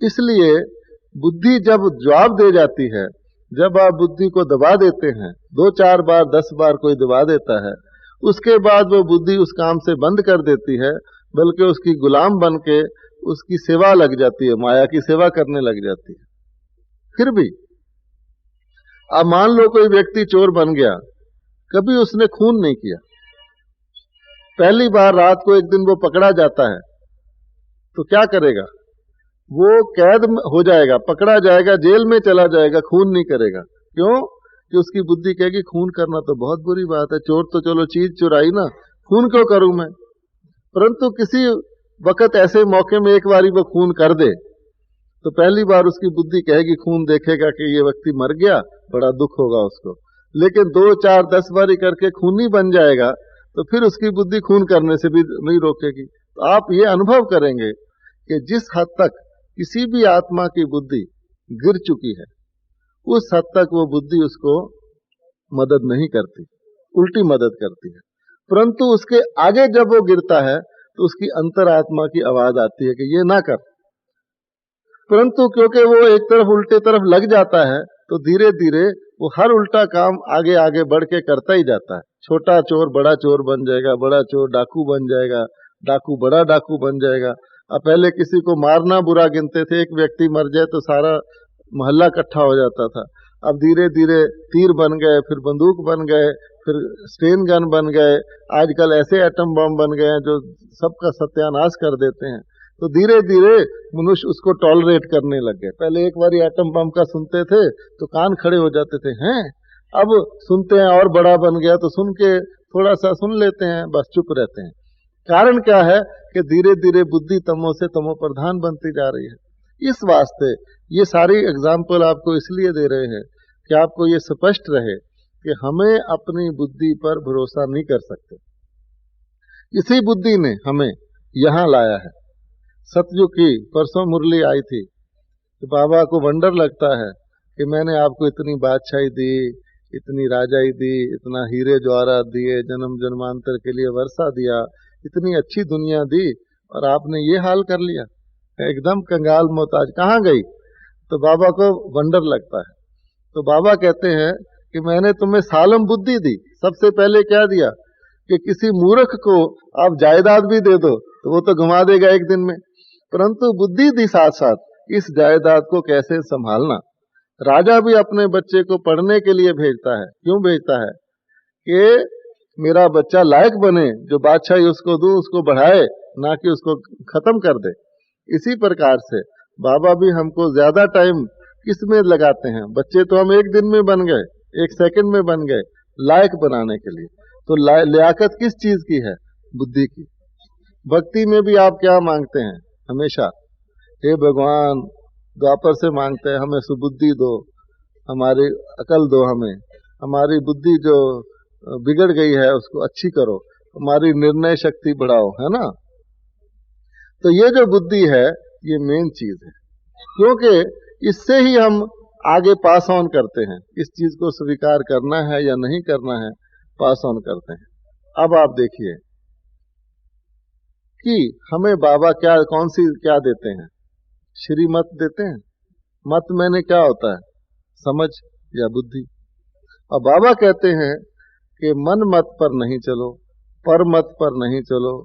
इसलिए बुद्धि जब जवाब दे जाती है, जब आप बुद्धि को दबा देते हैं, 2-4 बार 10 बार कोई दबा देता है, उसके बाद वो बुद्धि उस काम से बंद कर देती है, बल्कि उसकी गुलाम बन के उसकी सेवा लग जाती है, माया की सेवा करने लग जाती है। फिर भी अब मान लो कोई व्यक्ति चोर बन गया, कभी उसने खून नहीं किया, पहली बार रात को एक दिन वो पकड़ा जाता है, तो क्या करेगा? वो कैद हो जाएगा, पकड़ा जाएगा, जेल में चला जाएगा, खून नहीं करेगा। क्यों? कि उसकी बुद्धि कहेगी खून करना तो बहुत बुरी बात है, चोर तो चलो चीज चुराई ना, खून क्यों करूं मैं। परंतु किसी वक्त ऐसे मौके में एक बारी वो खून कर दे, तो पहली बार उसकी बुद्धि कहेगी, खून देखेगा कि ये व्यक्ति मर गया, बड़ा दुख होगा उसको। लेकिन 2, 4, 10 बारी करके खूनी बन जाएगा, तो फिर उसकी बुद्धि खून करने से भी नहीं रोकेगी। तो आप ये अनुभव करेंगे कि जिस हद तक किसी भी आत्मा की बुद्धि गिर चुकी है, उस हद तक वो बुद्धि उसको मदद नहीं करती, उल्टी मदद करती है। परंतु उसके आगे जब वो गिरता है, तो उसकी अंतरात्मा की आवाज आती है कि ये ना कर। परंतु क्योंकि वो एक तरफ उल्टे तरफ लग जाता है, तो धीरे धीरे वो हर उल्टा काम आगे आगे बढ़ के करता ही जाता है। छोटा चोर बड़ा चोर बन जाएगा, बड़ा चोर डाकू बन जाएगा, डाकू बड़ा डाकू बन जाएगा। अब पहले किसी को मारना बुरा गिनते थे, एक व्यक्ति मर जाए तो सारा मोहल्ला इकट्ठा हो जाता था। अब धीरे धीरे तीर बन गए, फिर बंदूक बन गए, फिर स्टेन गन बन गए, आजकल ऐसे एटम बम बन गए हैं जो सबका सत्यानाश कर देते हैं। तो धीरे धीरे मनुष्य उसको टॉलरेट करने लग गए। पहले एक बार एटम बम का सुनते थे तो कान खड़े हो जाते थे, हैं अब सुनते हैं और बड़ा बन गया तो सुन के थोड़ा सा सुन लेते हैं, बस चुप रहते हैं। कारण क्या है कि धीरे धीरे बुद्धि तमो से तमो प्रधान बनती जा रही है। इस वास्ते ये सारी एग्जाम्पल आपको इसलिए दे रहे हैं कि आपको ये स्पष्ट रहे कि हमें अपनी बुद्धि पर भरोसा नहीं कर सकते। इसी बुद्धि ने हमें यहाँ लाया है। सतयुग की परसों मुरली आई थी, तो बाबा को वंडर लगता है कि मैंने आपको इतनी बादशाही दी, इतनी राजाई दी, इतना हीरे जवाहरात दिए, जन्म जन्मांतर के लिए वर्षा दिया, इतनी अच्छी दुनिया दी, और आपने ये हाल कर लिया, एकदम कंगाल मोहताज, कहाँ गई? तो बाबा को वंडर लगता है। तो बाबा कहते हैं कि मैंने तुम्हें सालम बुद्धि दी। सबसे पहले क्या दिया कि किसी मूर्ख को आप जायदाद भी दे दो तो वो तो घुमा देगा एक दिन में, परंतु बुद्धि दी साथ साथ इस जायदाद को कैसे संभालना। राजा भी अपने बच्चे को पढ़ने के लिए भेजता है। क्यों भेजता है? कि मेरा बच्चा लायक बने, जो बादशाही उसको दूं उसको बढ़ाए, ना कि उसको खत्म कर दे। इसी प्रकार से बाबा भी हमको ज्यादा टाइम किस में लगाते हैं? बच्चे तो हम एक दिन में बन गए, एक सेकंड में बन गए, लायक बनाने के लिए। तो लियाकत किस चीज की है? बुद्धि की। भक्ति में भी आप क्या मांगते हैं? हमेशा हे भगवान, द्वापर से मांगते हैं हमें सुबुद्धि दो, हमारी अकल दो, हमारी बुद्धि जो बिगड़ गई है उसको अच्छी करो, हमारी निर्णय शक्ति बढ़ाओ, है ना। तो ये जो बुद्धि है ये मेन चीज है, क्योंकि इससे ही हम आगे पास ऑन करते हैं। इस चीज को स्वीकार करना है या नहीं करना है, पास ऑन करते हैं। अब आप देखिए कि हमें बाबा क्या देते हैं? श्रीमत देते हैं। मत मैंने क्या होता है? समझ या बुद्धि। अब बाबा कहते हैं कि मन मत पर नहीं चलो, पर मत पर नहीं चलो,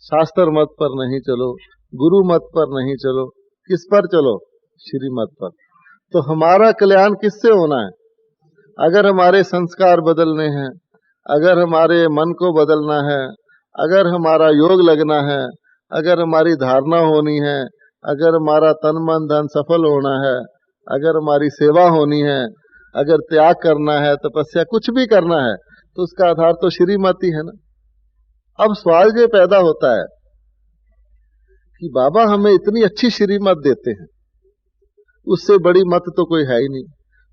शास्त्र मत पर नहीं चलो, गुरु मत पर नहीं चलो, किस पर चलो? श्रीमत पर। तो हमारा कल्याण किससे होना है? अगर हमारे संस्कार बदलने हैं, अगर हमारे मन को बदलना है, अगर हमारा योग लगना है, अगर हमारी धारणा होनी है, अगर हमारा तन मन धन सफल होना है, अगर हमारी सेवा होनी है, अगर त्याग करना है, तपस्या कुछ भी करना है, तो उसका आधार तो श्रीमत ही है ना। अब सवाल ये पैदा होता है कि बाबा हमें इतनी अच्छी श्रीमत देते हैं, उससे बड़ी मत तो कोई है ही नहीं,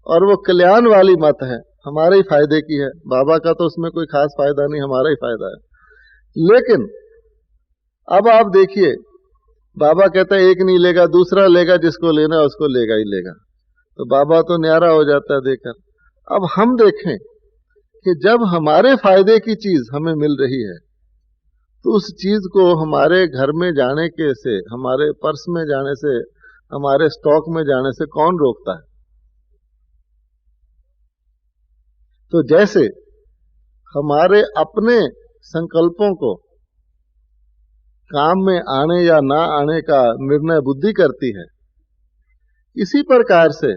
और वो कल्याण वाली मत है, हमारे ही फायदे की है। बाबा का तो उसमें कोई खास फायदा नहीं, हमारा ही फायदा है। लेकिन अब आप देखिए, बाबा कहता है एक नहीं लेगा दूसरा लेगा, जिसको लेना है उसको लेगा ही लेगा। तो बाबा तो न्यारा हो जाता है देकर। अब हम देखें कि जब हमारे फायदे की चीज हमें मिल रही है, तो उस चीज को हमारे घर में जाने के से, हमारे पर्स में जाने से, हमारे स्टॉक में जाने से कौन रोकता है? तो जैसे हमारे अपने संकल्पों को काम में आने या ना आने का निर्णय बुद्धि करती है, इसी प्रकार से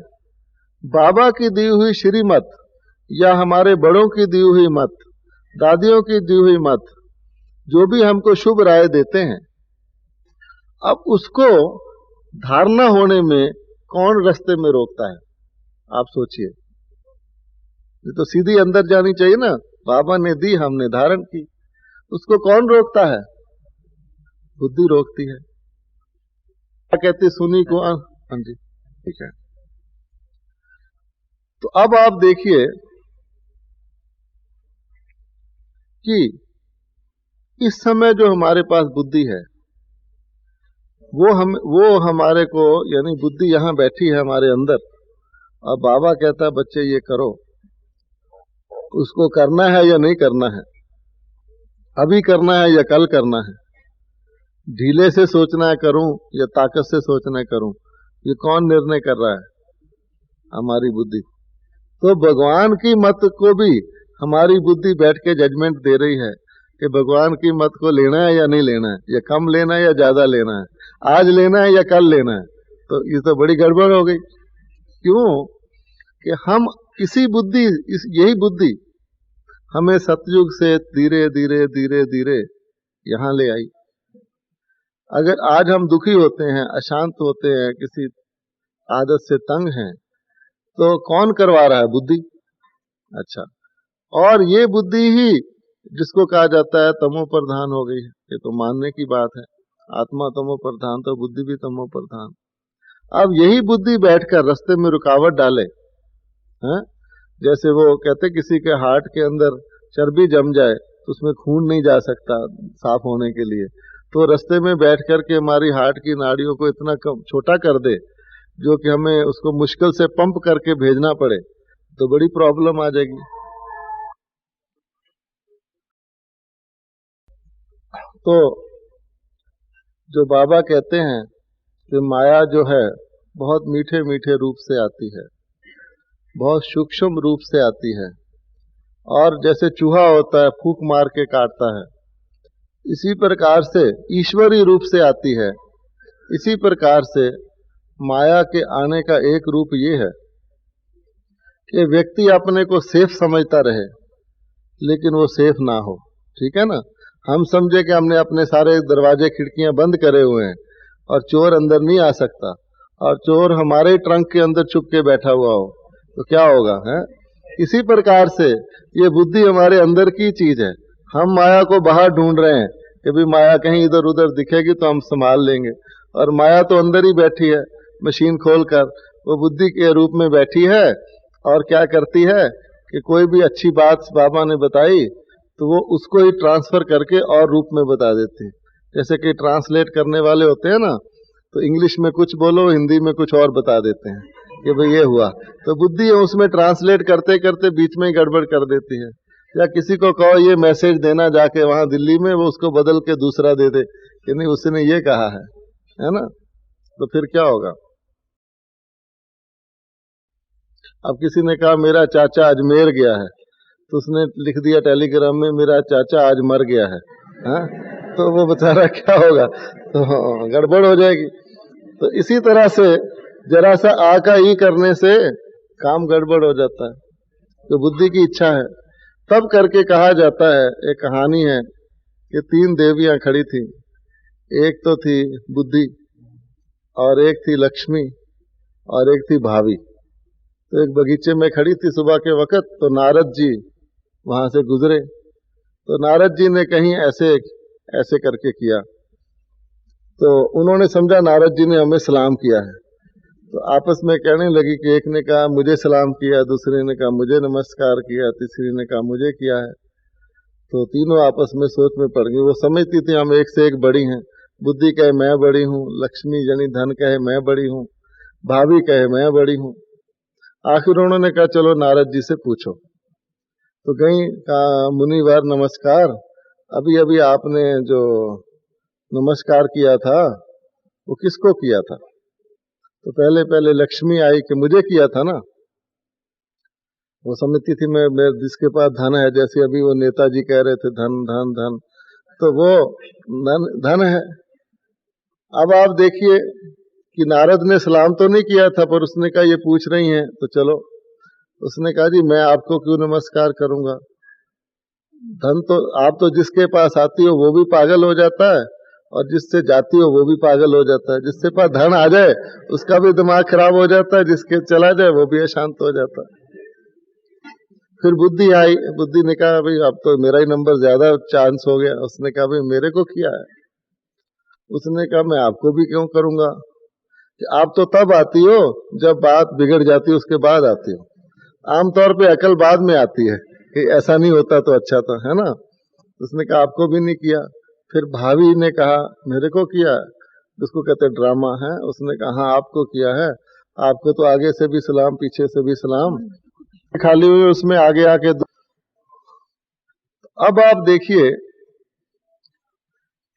बाबा की दी हुई श्रीमत या हमारे बड़ों की दी हुई मत, दादियों की दी हुई मत, जो भी हमको शुभ राय देते हैं, अब उसको धारणा होने में कौन रास्ते में रोकता है? आप सोचिए। ये तो सीधी अंदर जानी चाहिए ना। बाबा ने दी, हमने धारण की, उसको कौन रोकता है? बुद्धि रोकती है। क्या कहती सुनी को? हाँ जी, ठीक है। तो अब आप देखिए कि इस समय जो हमारे पास बुद्धि है, वो हमारे को, यानी बुद्धि यहां बैठी है हमारे अंदर, और बाबा कहता है बच्चे ये करो, उसको करना है या नहीं करना है, अभी करना है या कल करना है, ढीले से सोचना है करूं या ताकत से सोचना है करूं, ये कौन निर्णय कर रहा है? हमारी बुद्धि। तो भगवान की मत को भी हमारी बुद्धि बैठ के जजमेंट दे रही है कि भगवान की मत को लेना है या नहीं लेना है, या कम लेना है या ज्यादा लेना है, आज लेना है या कल लेना है। तो ये तो बड़ी गड़बड़ हो गई। क्यों? कि हम इसी बुद्धि, यही बुद्धि हमें सतयुग से धीरे धीरे धीरे धीरे यहां ले आई। अगर आज हम दुखी होते हैं, अशांत होते हैं, किसी आदत से तंग हैं, तो कौन करवा रहा है? बुद्धि। अच्छा, और ये बुद्धि ही जिसको कहा जाता है तमो प्रधान हो गई है, ये तो मानने की बात है। आत्मा तमो प्रधान तो बुद्धि भी तमो प्रधान। अब यही बुद्धि बैठकर रास्ते में रुकावट डाले हैं। जैसे वो कहते किसी के हार्ट के अंदर चर्बी जम जाए तो उसमें खून नहीं जा सकता साफ होने के लिए, तो रास्ते में बैठ करके हमारी हार्ट की नाड़ियों को इतना छोटा कर दे जो कि हमें उसको मुश्किल से पंप करके भेजना पड़े, तो बड़ी प्रॉब्लम आ जाएगी। तो जो बाबा कहते हैं कि माया जो है बहुत मीठे मीठे रूप से आती है, बहुत सूक्ष्म रूप से आती है, और जैसे चूहा होता है फूंक मार के काटता है, इसी प्रकार से ईश्वरी रूप से आती है। इसी प्रकार से माया के आने का एक रूप ये है कि व्यक्ति अपने को सेफ समझता रहे, लेकिन वो सेफ ना हो। ठीक है ना? हम समझे कि हमने अपने सारे दरवाजे खिड़कियां बंद करे हुए हैं और चोर अंदर नहीं आ सकता, और चोर हमारे ट्रंक के अंदर छुप के बैठा हुआ हो, तो क्या होगा? है इसी प्रकार से ये बुद्धि हमारे अंदर की चीज है। हम माया को बाहर ढूंढ रहे हैं कि भी माया कहीं इधर उधर दिखेगी तो हम संभाल लेंगे, और माया तो अंदर ही बैठी है, मशीन खोलकर वो बुद्धि के रूप में बैठी है। और क्या करती है कि कोई भी अच्छी बात बाबा ने बताई तो वो उसको ही ट्रांसफर करके और रूप में बता देती है। जैसे कि ट्रांसलेट करने वाले होते हैं ना, तो इंग्लिश में कुछ बोलो, हिंदी में कुछ और बता देते हैं कि भाई ये हुआ, तो बुद्धि उसमें ट्रांसलेट करते करते बीच में ही गड़बड़ कर देती है। या किसी को कहो ये मैसेज देना जाके वहां दिल्ली में, वो उसको बदल के दूसरा दे दे कि नहीं उसने ये कहा है ना, तो फिर क्या होगा? अब किसी ने कहा मेरा चाचा अजमेर गया है, तो उसने लिख दिया टेलीग्राम में मेरा चाचा आज मर गया है, हाँ? तो वो बेचारा क्या होगा, तो गड़बड़ हो जाएगी। तो इसी तरह से जरा सा आ का ई करने से काम गड़बड़ हो जाता है। तो बुद्धि की इच्छा है तब करके कहा जाता है, एक कहानी है कि 3 देवियां खड़ी थी, एक तो थी बुद्धि और एक थी लक्ष्मी और एक थी भावी। तो एक बगीचे में खड़ी थी सुबह के वक्त, तो नारद जी वहां से गुजरे, तो नारद जी ने कहीं ऐसे ऐसे करके किया, तो उन्होंने समझा नारद जी ने हमें सलाम किया है। तो आपस में कहने लगी कि एक ने कहा मुझे सलाम किया, दूसरे ने कहा मुझे नमस्कार किया, तीसरी ने कहा मुझे किया है। तो तीनों आपस में सोच में पड़ गई। वो समझती थी हम एक से एक बड़ी हैं। बुद्धि कहे मैं बड़ी हूँ, लक्ष्मी यानी धन कहे मैं बड़ी हूँ, भाभी कहे मैं बड़ी हूँ। आखिर उन्होंने कहा चलो नारद जी से पूछो। तो गई, कहा मुनिवर नमस्कार, अभी अभी आपने जो नमस्कार किया था वो किसको किया था? तो पहले पहले लक्ष्मी आई कि मुझे किया था ना। वो समझती थी मैं जिसके पास धन है, जैसे अभी वो नेताजी कह रहे थे धन धन धन, तो वो धन है। अब आप देखिए कि नारद ने सलाम तो नहीं किया था, पर उसने कहा ये पूछ रही हैं तो चलो। उसने कहा जी मैं आपको क्यों नमस्कार करूंगा, धन तो आप तो जिसके पास आती हो वो भी पागल हो जाता है, और जिससे जाती हो वो भी पागल हो जाता है। जिसके पास धन आ जाए उसका भी दिमाग खराब हो जाता है, जिसके चला जाए वो भी अशांत हो जाता है। फिर बुद्धि आई, बुद्धि ने कहा भाई अब तो मेरा ही नंबर ज्यादा चांस हो गया। उसने कहा भाई मेरे को किया है। उसने कहा मैं आपको भी क्यों करूंगा, कि आप तो तब आती हो जब बात बिगड़ जाती है, उसके बाद आती हो। आमतौर पे अकल बाद में आती है कि ऐसा नहीं होता तो अच्छा था, है ना। उसने कहा आपको भी नहीं किया। फिर भाभी ने कहा मेरे को किया, जिसको कहते ड्रामा है। उसने कहा हाँ आपको किया है, आपको तो आगे से भी सलाम पीछे से भी सलाम, खाली हुई उसमें आगे आके। अब आप देखिए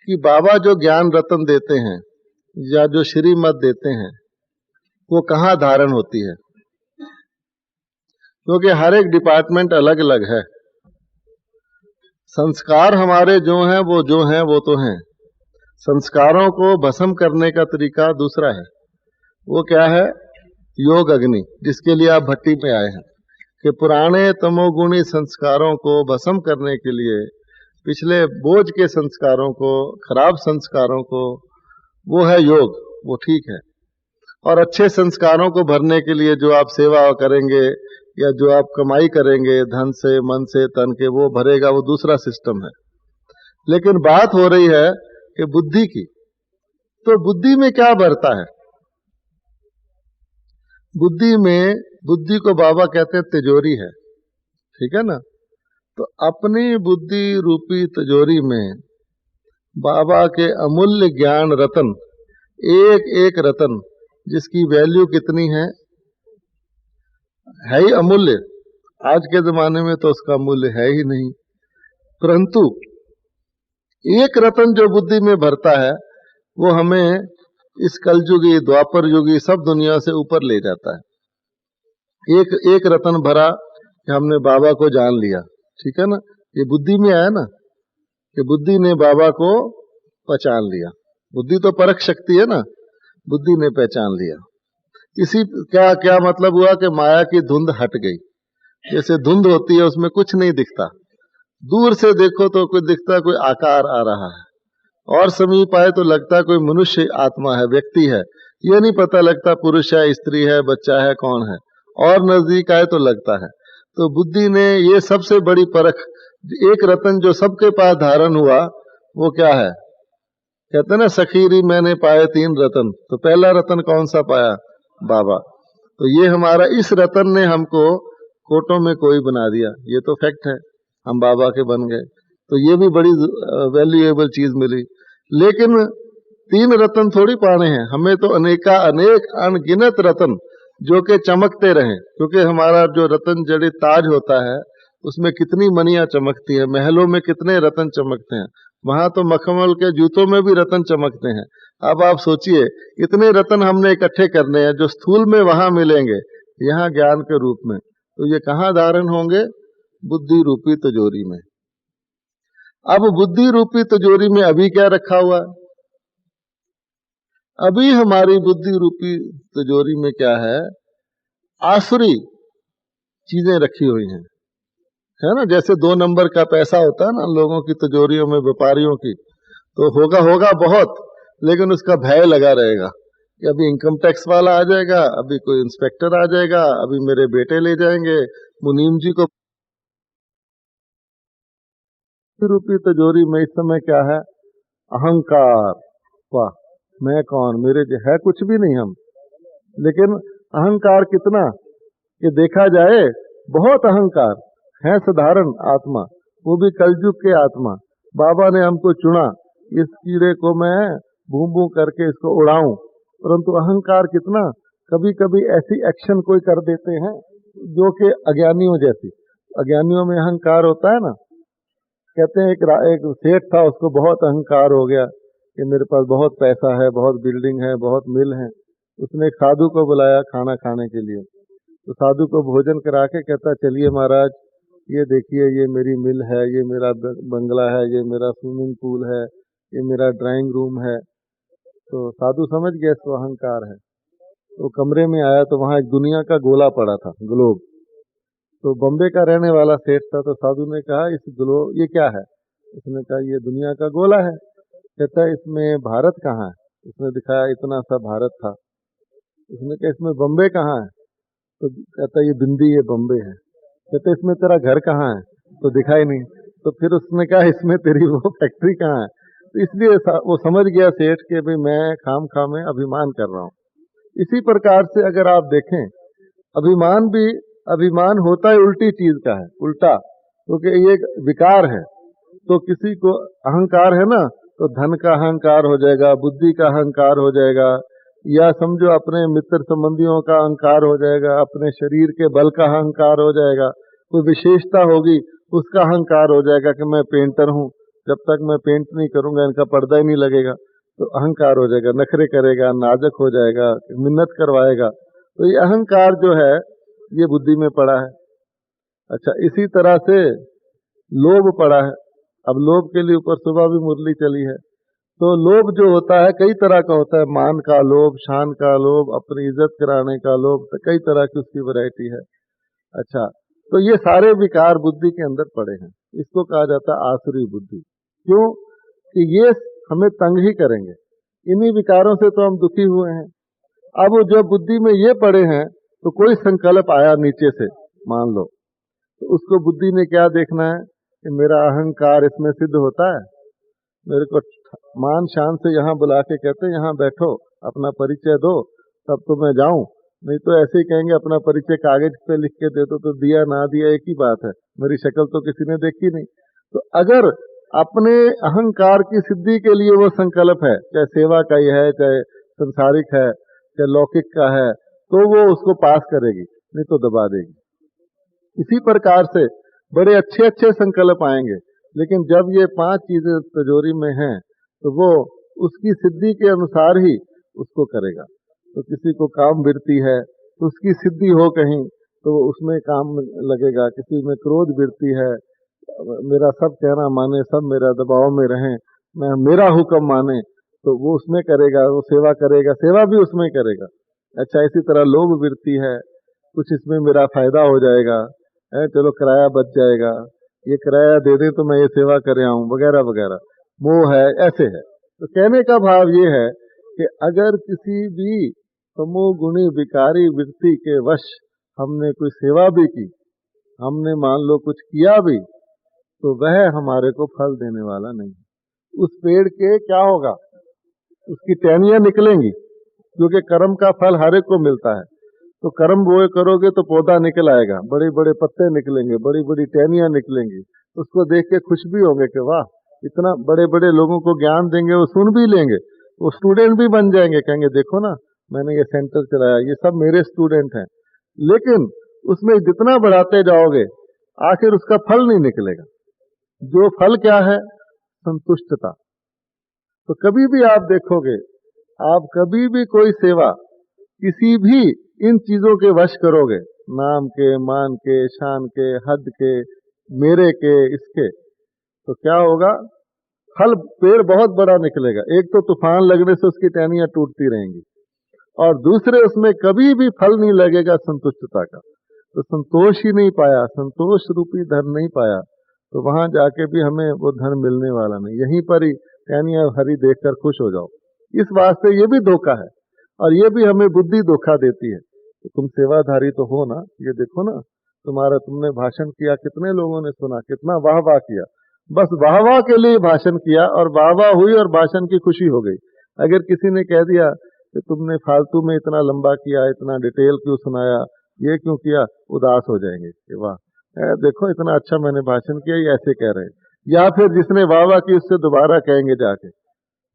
कि बाबा जो ज्ञान रत्न देते हैं या जो श्रीमत देते हैं वो कहाँ धारण होती है, क्योंकि हर एक डिपार्टमेंट अलग अलग है। संस्कार हमारे जो हैं वो तो हैं। संस्कारों को भस्म करने का तरीका दूसरा है। वो क्या है? योग अग्नि, जिसके लिए आप भट्टी में आए हैं, कि पुराने तमोगुणी संस्कारों को भस्म करने के लिए, पिछले बोझ के संस्कारों को, खराब संस्कारों को, वो है योग, वो ठीक है। और अच्छे संस्कारों को भरने के लिए जो आप सेवा करेंगे या जो आप कमाई करेंगे धन से, मन से, तन के, वो भरेगा, वो दूसरा सिस्टम है। लेकिन बात हो रही है कि बुद्धि की, तो बुद्धि में क्या भरता है? बुद्धि में, बुद्धि को बाबा कहते हैं तिजोरी है, ठीक है ना। तो अपनी बुद्धि रूपी तिजोरी में बाबा के अमूल्य ज्ञान रतन, एक एक रतन जिसकी वैल्यू कितनी है ही अमूल्य। आज के जमाने में तो उसका मूल्य है ही नहीं, परंतु एक रतन जो बुद्धि में भरता है वो हमें इस कलयुगी, द्वापर युगी सब दुनिया से ऊपर ले जाता है। एक एक रतन भरा कि हमने बाबा को जान लिया, ठीक है ना। ये बुद्धि में आया ना, कि बुद्धि ने बाबा को पहचान लिया। बुद्धि तो परख शक्ति है ना, बुद्धि ने पहचान लिया। इसी क्या क्या मतलब हुआ कि माया की धुंध हट गई। जैसे धुंध होती है उसमें कुछ नहीं दिखता, दूर से देखो तो कोई दिखता, कोई आकार आ रहा है, और समीप आए तो लगता कोई मनुष्य आत्मा है, व्यक्ति है। ये नहीं पता लगता पुरुष है, स्त्री है, बच्चा है, कौन है, और नजदीक आए तो लगता है। तो बुद्धि ने ये सबसे बड़ी परख, एक रतन जो सबके पास धारण हुआ वो क्या है? कहते हैं ना सखीरी मैंने पाए 3 रतन, तो पहला रतन कौन सा पाया? बाबा। तो ये हमारा, इस रतन ने हमको कोटों में कोई बना दिया, ये तो फैक्ट है, हम बाबा के बन गए। तो ये भी बड़ी वैल्यूएबल चीज मिली। लेकिन 3 रतन थोड़ी पाने हैं, हमें तो अनेक अनगिनत रतन जो कि चमकते रहें, क्योंकि हमारा जो रतन जड़े ताज होता है उसमें कितनी मनियां चमकती है, महलों में कितने रतन चमकते हैं, वहां तो मखमल के जूतों में भी रतन चमकते हैं। अब आप सोचिए इतने रतन हमने इकट्ठे करने हैं जो स्थूल में वहां मिलेंगे, यहाँ ज्ञान के रूप में, तो ये कहाँ धारण होंगे? बुद्धि रूपी तिजोरी में। अब बुद्धि रूपी तिजोरी में अभी क्या रखा हुआ है? अभी हमारी बुद्धि रूपी तिजोरी में क्या है? आसुरी चीजें रखी हुई हैं, है ना। जैसे 2 नंबर का पैसा होता है ना लोगों की तिजोरियों में, व्यापारियों की, तो होगा होगा बहुत, लेकिन उसका भय लगा रहेगा कि अभी इनकम टैक्स वाला आ जाएगा, अभी कोई इंस्पेक्टर आ जाएगा, अभी मेरे बेटे ले जाएंगे मुनीम जी को। रूपी तिजोरी में इस समय क्या है? अहंकार। वाह, मैं कौन, मेरे जो है कुछ भी नहीं हम, लेकिन अहंकार कितना कि देखा जाए बहुत अहंकार है। साधारण आत्मा, वो भी कलयुग के आत्मा। बाबा ने हमको चुना, इस कीड़े को मैं भूं भूं करके इसको उड़ाऊं, परंतु अहंकार कितना। कभी कभी ऐसी एक्शन कोई कर देते हैं जो कि अज्ञानियों जैसी। अज्ञानियों में अहंकार होता है ना। कहते हैं एक सेठ था, उसको बहुत अहंकार हो गया कि मेरे पास बहुत पैसा है, बहुत बिल्डिंग है, बहुत मिल है। उसने एक साधु को बुलाया खाना खाने के लिए, तो साधु को भोजन करा के कहता, चलिए महाराज, ये देखिए, ये मेरी मिल है, ये मेरा बंगला है, ये मेरा स्विमिंग पूल है, ये मेरा ड्राइंग रूम है। तो साधु समझ गया इसको अहंकार है। तो कमरे में आया तो वहां एक दुनिया का गोला पड़ा था, ग्लोब। तो बॉम्बे का रहने वाला सेठ था, तो साधु ने कहा, इस ग्लोब ये क्या है? उसने कहा, ये दुनिया का गोला है। कहता है, इसमें भारत कहाँ है? उसने दिखाया, इतना सा भारत था। उसने कहा, इसमें बॉम्बे कहाँ है? तो कहता है, ये बिंदी, ये बॉम्बे है। कहते, इसमें तेरा घर कहाँ है? तो दिखाई नहीं। तो फिर उसने कहा, इसमें तेरी वो फैक्ट्री कहाँ है? तो इसलिए वो समझ गया सेठ के भाई मैं खाम खा में अभिमान कर रहा हूँ। इसी प्रकार से अगर आप देखें, अभिमान भी, अभिमान होता है उल्टी चीज का है, उल्टा, क्योंकि ये एक विकार है। तो किसी को अहंकार है ना, तो धन का अहंकार हो जाएगा, बुद्धि का अहंकार हो जाएगा, या समझो अपने मित्र संबंधियों का अहंकार हो जाएगा, अपने शरीर के बल का अहंकार हो जाएगा, कोई विशेषता होगी उसका अहंकार हो जाएगा कि मैं पेंटर हूँ, जब तक मैं पेंट नहीं करूंगा इनका पर्दा ही नहीं लगेगा। तो अहंकार हो जाएगा, नखरे करेगा, नाजक हो जाएगा, मिन्नत करवाएगा। तो ये अहंकार जो है ये बुद्धि में पड़ा है। अच्छा, इसी तरह से लोभ पड़ा है। अब लोभ के लिए ऊपर सुबह भी मुरली चली है। तो लोभ जो होता है कई तरह का होता है, मान का लोभ, शान का लोभ, अपनी इज्जत कराने का लोभ, तो कई तरह की उसकी वैरायटी है। अच्छा, तो ये सारे विकार बुद्धि के अंदर पड़े हैं। इसको कहा जाता है आसुरी बुद्धि। क्यों? कि ये हमें तंग ही करेंगे, इन्हीं विकारों से तो हम दुखी हुए हैं। अब जब बुद्धि में ये पड़े हैं तो कोई संकल्प आया नीचे से, मान लो, तो उसको बुद्धि ने क्या देखना है कि मेरा अहंकार इसमें सिद्ध होता है। मेरे को मान शान से यहाँ बुला के कहते हैं यहाँ बैठो, अपना परिचय दो, तब तो मैं जाऊं। नहीं तो ऐसे ही कहेंगे अपना परिचय कागज पे लिख के दे दो, तो दिया ना दिया एक ही बात है, मेरी शक्ल तो किसी ने देखी नहीं। तो अगर अपने अहंकार की सिद्धि के लिए वो संकल्प है, चाहे सेवा का ही है, चाहे संसारिक है, चाहे लौकिक का है, तो वो उसको पास करेगी, नहीं तो दबा देगी। इसी प्रकार से बड़े अच्छे अच्छे संकल्प आएंगे, लेकिन जब ये 5 चीजें तिजोरी में हैं तो वो उसकी सिद्धि के अनुसार ही उसको करेगा। तो किसी को काम वृत्ति है तो उसकी सिद्धि हो कहीं तो उसमें काम लगेगा। किसी में क्रोध वृत्ति है, मेरा सब कहना माने, सब मेरा दबाव में रहें, मैं मेरा हुक्म माने, तो वो उसमें करेगा, वो सेवा करेगा, सेवा भी उसमें करेगा। अच्छा, इसी तरह लोभ वृत्ति है, कुछ इसमें मेरा फायदा हो जाएगा, चलो किराया बच जाएगा, ये किराया दे दे तो मैं ये सेवा कर आऊं, वगैरह वगैरह। मोह है, ऐसे है। तो कहने का भाव ये है कि अगर किसी भी तमो गुणी विकारी वृत्ति के वश हमने कोई सेवा भी की, हमने मान लो कुछ किया भी, तो वह हमारे को फल देने वाला नहीं। उस पेड़ के क्या होगा, उसकी टहनियां निकलेंगी, क्योंकि कर्म का फल हर एक को मिलता है। तो कर्म बोए करोगे तो पौधा निकल आएगा, बड़े बड़े पत्ते निकलेंगे, बड़ी बड़ी टहनियां निकलेंगी। उसको देख के खुश भी होंगे कि वाह, इतना बड़े बड़े लोगों को ज्ञान देंगे, वो सुन भी लेंगे, वो स्टूडेंट भी बन जाएंगे, कहेंगे देखो ना मैंने ये सेंटर चलाया, ये सब मेरे स्टूडेंट हैं। लेकिन उसमें जितना बढ़ाते जाओगे आखिर उसका फल नहीं निकलेगा। जो फल क्या है, संतुष्टता। तो कभी भी आप देखोगे, आप कभी भी कोई सेवा किसी भी इन चीजों के वश करोगे, नाम के, मान के, शान के, हद के, मेरे के, इसके, तो क्या होगा, फल पेड़ बहुत बड़ा निकलेगा। एक तो तूफान लगने से उसकी टहनियां टूटती रहेंगी, और दूसरे उसमें कभी भी फल नहीं लगेगा संतुष्टता का। तो संतोष ही नहीं पाया, संतोष रूपी धन नहीं पाया, तो वहां जाके भी हमें वो धन मिलने वाला नहीं। यहीं पर ही टहनियां हरी देखकर खुश हो जाओ। इस वास्ते ये भी धोखा है, और ये भी हमें बुद्धि धोखा देती है कि तुम सेवाधारी तो हो ना, ये देखो ना तुमने भाषण किया, कितने लोगों ने सुना, कितना वाह वाह किया। बस वाह वाह के लिए भाषण किया, और वाह वाह हुई और भाषण की खुशी हो गई। अगर किसी ने कह दिया कि तुमने फालतू में इतना लंबा किया, इतना डिटेल क्यों सुनाया, ये क्यों किया, उदास हो जाएंगे कि वाह देखो इतना अच्छा मैंने भाषण किया, ये ऐसे कह रहे हैं। या फिर जिसने वाह वाह की उससे दोबारा कहेंगे जाके,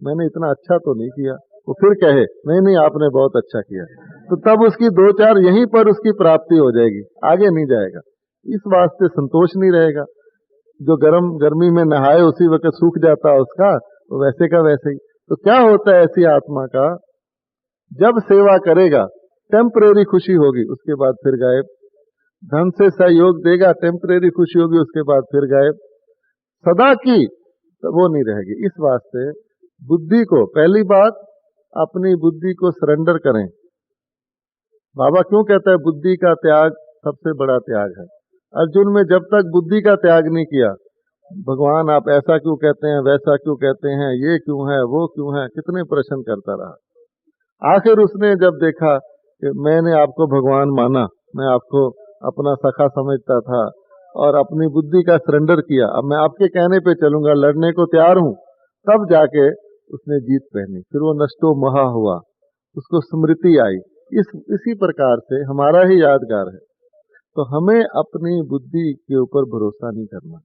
मैंने इतना अच्छा तो नहीं किया, वो फिर कहे नहीं आपने बहुत अच्छा किया, तो तब उसकी दो चार यहीं पर उसकी प्राप्ति हो जाएगी, आगे नहीं जाएगा। इस वास्ते संतोष नहीं रहेगा। जो गर्मी में नहाए उसी वक्त सूख जाता उसका, तो वैसे का वैसे ही। तो क्या होता है ऐसी आत्मा का, जब सेवा करेगा टेम्परेरी खुशी होगी, उसके बाद फिर गायब। धन से सहयोग देगा, टेम्परेरी खुशी होगी, उसके बाद फिर गायब। सदा की तो वो नहीं रहेगी। इस वास्ते बुद्धि को, पहली बात अपनी बुद्धि को सरेंडर करें। बाबा क्यों कहता है बुद्धि का त्याग सबसे बड़ा त्याग है। अर्जुन में जब तक बुद्धि का त्याग नहीं किया, भगवान आप ऐसा क्यों कहते हैं, वैसा क्यों कहते हैं, ये क्यों है, वो क्यों है, कितने प्रश्न करता रहा। आखिर उसने जब देखा कि मैंने आपको भगवान माना, मैं आपको अपना सखा समझता था और अपनी बुद्धि का सरेंडर किया, अब मैं आपके कहने पे चलूंगा, लड़ने को तैयार हूं, तब जाके उसने जीत पहनी। फिर वो नष्टो महा हुआ, उसको स्मृति आई। इसी प्रकार से हमारा ही यादगार है। तो हमें अपनी बुद्धि के ऊपर भरोसा नहीं करना।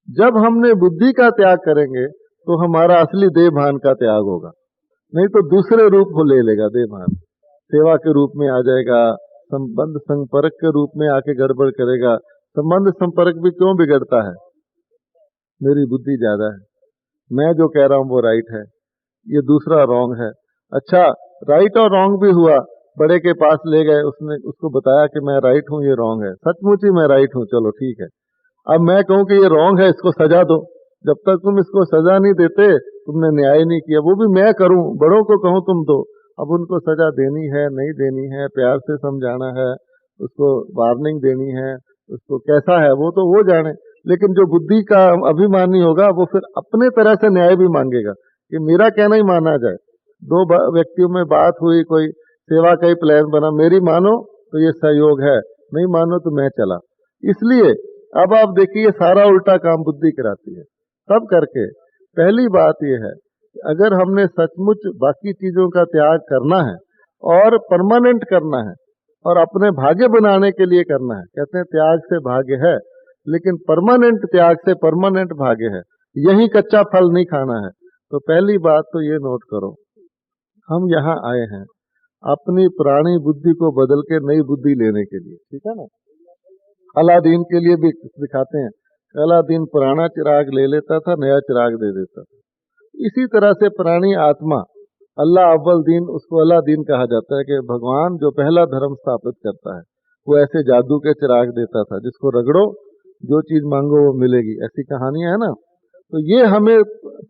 जब हमने बुद्धि का त्याग करेंगे तो हमारा असली देह भान का त्याग होगा, नहीं तो दूसरे रूप को ले लेगा। देह भान सेवा के रूप में आ जाएगा, संबंध संपर्क के रूप में आके गड़बड़ करेगा। संबंध संपर्क भी क्यों बिगड़ता है, मेरी बुद्धि ज्यादा है, मैं जो कह रहा हूं वो राइट है, ये दूसरा रॉन्ग है। अच्छा, राइट और रॉन्ग भी हुआ, बड़े के पास ले गए, उसने उसको बताया कि मैं राइट हूं, ये रॉन्ग है। सचमुच ही मैं राइट हूं, चलो ठीक है। अब मैं कहूं कि ये रॉन्ग है, इसको सजा दो। जब तक तुम इसको सजा नहीं देते, तुमने न्याय नहीं किया। वो भी मैं करूं, बड़ों को कहूं तुम दो, अब उनको सजा देनी है नहीं देनी है, प्यार से समझाना है, उसको वार्निंग देनी है, उसको कैसा है वो तो वो जाने। लेकिन जो बुद्धि का अभिमानी होगा वो फिर अपने तरह से न्याय भी मांगेगा कि मेरा कहना ही माना जाए। दो व्यक्तियों में बात हुई, कोई सेवा का ही प्लान बना, मेरी मानो तो ये सहयोग है, नहीं मानो तो मैं चला। इसलिए अब आप देखिए सारा उल्टा काम बुद्धि कराती है। तब करके पहली बात यह है कि अगर हमने सचमुच बाकी चीजों का त्याग करना है और परमानेंट करना है और अपने भाग्य बनाने के लिए करना है, कहते हैं त्याग से भाग्य है, लेकिन परमानेंट त्याग से परमानेंट भाग्य है। यही कच्चा फल नहीं खाना है। तो पहली बात तो ये नोट करो, हम यहाँ आए हैं अपनी पुरानी बुद्धि को बदल के नई बुद्धि लेने के लिए, ठीक है ना। अलादीन के लिए भी दिखाते हैं, अलादीन पुराना चिराग ले लेता था, नया चिराग दे देता था। इसी तरह से पुरानी आत्मा, अल्लाह अव्वल दीन, उसको अलादीन कहा जाता है कि भगवान जो पहला धर्म स्थापित करता है, वो ऐसे जादू के चिराग देता था जिसको रगड़ो जो चीज मांगो वो मिलेगी। ऐसी कहानियां है ना। तो ये हमें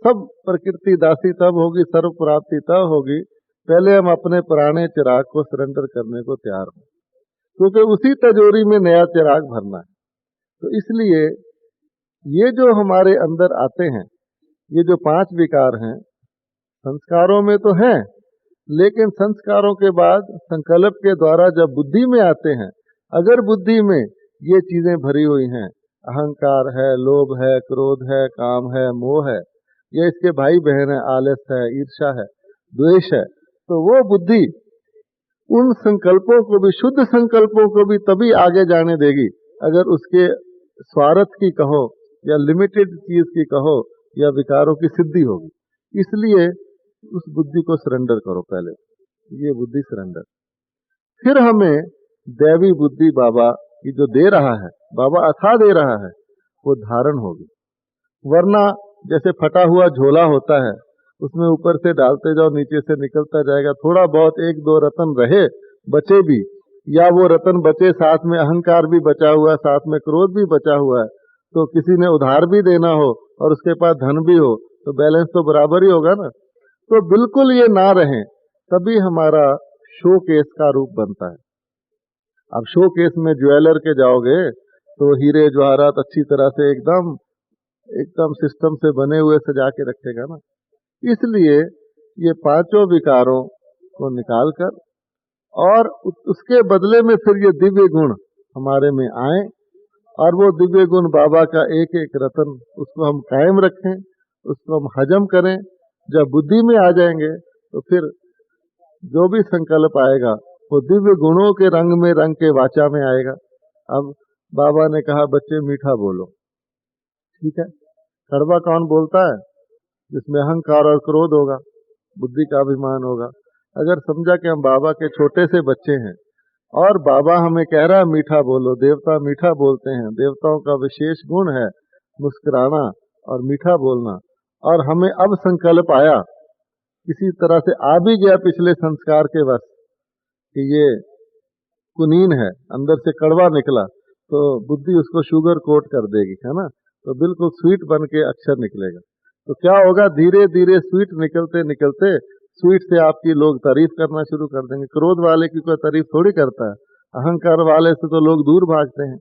सब प्रकृति दासी तब होगी, सर्व प्राप्ति तब होगी, पहले हम अपने पुराने चिराग को सरेंडर करने को तैयार हों, क्योंकि उसी तिजोरी में नया चिराग भरना है। तो इसलिए ये जो हमारे अंदर आते हैं, ये जो 5 विकार हैं, संस्कारों में तो हैं, लेकिन संस्कारों के बाद संकल्प के द्वारा जब बुद्धि में आते हैं, अगर बुद्धि में ये चीजें भरी हुई हैं, अहंकार है, लोभ है, क्रोध है, काम है, मोह है, ये इसके भाई बहन है, आलस है, ईर्ष्या है, द्वेष है, तो वो बुद्धि उन संकल्पों को भी, शुद्ध संकल्पों को भी तभी आगे जाने देगी अगर उसके स्वार्थ की कहो या लिमिटेड चीज की कहो या विकारों की सिद्धि होगी। इसलिए उस बुद्धि को सरेंडर करो पहले, ये बुद्धि सरेंडर। फिर हमें दैवी बुद्धि बाबा की जो दे रहा है, बाबा अथाह दे रहा है, वो धारण होगी। वरना जैसे फटा हुआ झोला होता है, उसमें ऊपर से डालते जाओ, नीचे से निकलता जाएगा। थोड़ा बहुत 1-2 रतन रहे, बचे भी, या वो रतन बचे साथ में अहंकार भी बचा हुआ है, साथ में क्रोध भी बचा हुआ है, तो किसी ने उधार भी देना हो और उसके पास धन भी हो तो बैलेंस तो बराबर ही होगा ना। तो बिल्कुल ये ना रहे, तभी हमारा शो केस का रूप बनता है। अब शो केस में ज्वेलर के जाओगे तो हीरे जवाहरात अच्छी तरह से एकदम एकदम सिस्टम से बने हुए सजा के रखेगा ना। इसलिए ये पांचों विकारों को निकालकर और उसके बदले में फिर ये दिव्य गुण हमारे में आए, और वो दिव्य गुण बाबा का एक एक रतन, उसको हम कायम रखें, उसको हम हजम करें। जब बुद्धि में आ जाएंगे तो फिर जो भी संकल्प आएगा वो दिव्य गुणों के रंग में, रंग के वाचा में आएगा। अब बाबा ने कहा बच्चे मीठा बोलो, ठीक है। कड़वा कौन बोलता है? जिसमें अहंकार और क्रोध होगा, बुद्धि का अभिमान होगा। अगर समझा कि हम बाबा के छोटे से बच्चे हैं और बाबा हमें कह रहा है मीठा बोलो, देवता मीठा बोलते हैं, देवताओं का विशेष गुण है मुस्कुराना और मीठा बोलना, और हमें अब संकल्प आया, किसी तरह से आ भी गया पिछले संस्कार के वश कि ये कुनीन है, अंदर से कड़वा निकला, तो बुद्धि उसको शुगर कोट कर देगी, है ना। तो बिल्कुल स्वीट बन के अक्षर निकलेगा। तो क्या होगा, धीरे धीरे स्वीट निकलते निकलते स्वीट से आपकी लोग तारीफ करना शुरू कर देंगे। क्रोध वाले की कोई तारीफ थोड़ी करता है, अहंकार वाले से तो लोग दूर भागते हैं,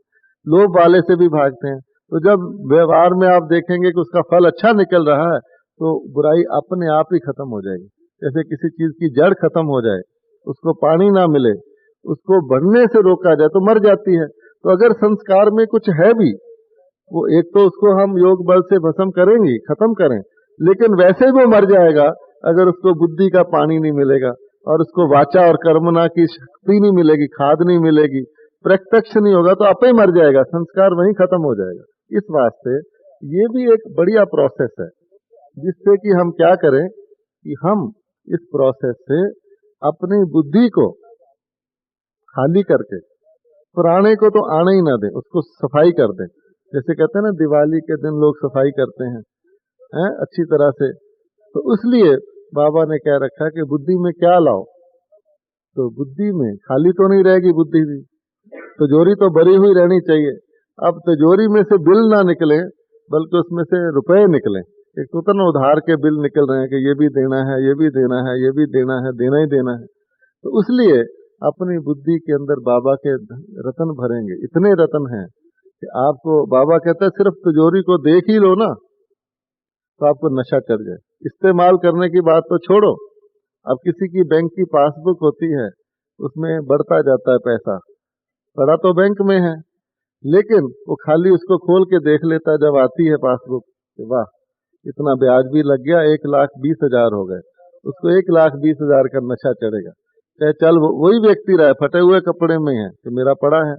लोभ वाले से भी भागते हैं। तो जब व्यवहार में आप देखेंगे कि उसका फल अच्छा निकल रहा है तो बुराई अपने आप ही खत्म हो जाएगी। जैसे किसी चीज की जड़ खत्म हो जाए, उसको पानी ना मिले, उसको बढ़ने से रोका जाए तो मर जाती है। तो अगर संस्कार में कुछ है भी, वो एक तो उसको हम योग बल से भस्म करेंगे, खत्म करें, लेकिन वैसे भी वो मर जाएगा अगर उसको बुद्धि का पानी नहीं मिलेगा और उसको वाचा और कर्मना की शक्ति नहीं मिलेगी, खाद नहीं मिलेगी, प्रत्यक्ष नहीं होगा, तो आपे मर जाएगा, संस्कार वहीं खत्म हो जाएगा। इस वास्ते ये भी एक बढ़िया प्रोसेस है, जिससे कि हम क्या करें कि हम इस प्रोसेस से अपनी बुद्धि को खाली करके पुराने को तो आने ही ना दें, उसको सफाई कर दें। जैसे कहते हैं ना, दिवाली के दिन लोग सफाई करते हैं, अच्छी तरह से। तो इसलिए बाबा ने कह रखा कि बुद्धि में क्या लाओ, तो बुद्धि में खाली तो नहीं रहेगी बुद्धि भी, तिजोरी तो भरी हुई रहनी चाहिए। अब तिजोरी में से बिल ना निकले, बल्कि उसमें से रुपए निकले। एक तो ना उधार के बिल निकल रहे हैं कि ये भी देना है, ये भी देना है, ये भी देना है, देना ही देना है। तो इसलिए अपनी बुद्धि के अंदर बाबा के रतन भरेंगे। इतने रतन हैं कि आपको बाबा कहता है सिर्फ तिजोरी को देख ही लो ना तो आपको नशा चढ़ जाए। इस्तेमाल करने की बात तो छोड़ो। अब किसी की बैंक की पासबुक होती है, उसमें बढ़ता जाता है पैसा, पड़ा तो बैंक में है, लेकिन वो खाली उसको खोल के देख लेता है जब आती है पासबुक, वाह इतना ब्याज भी लग गया, 1,20,000 हो गए, उसको 1,20,000 का नशा चढ़ेगा। चाहे चल वही व्यक्ति रहे, फटे हुए कपड़े में है कि मेरा पड़ा है।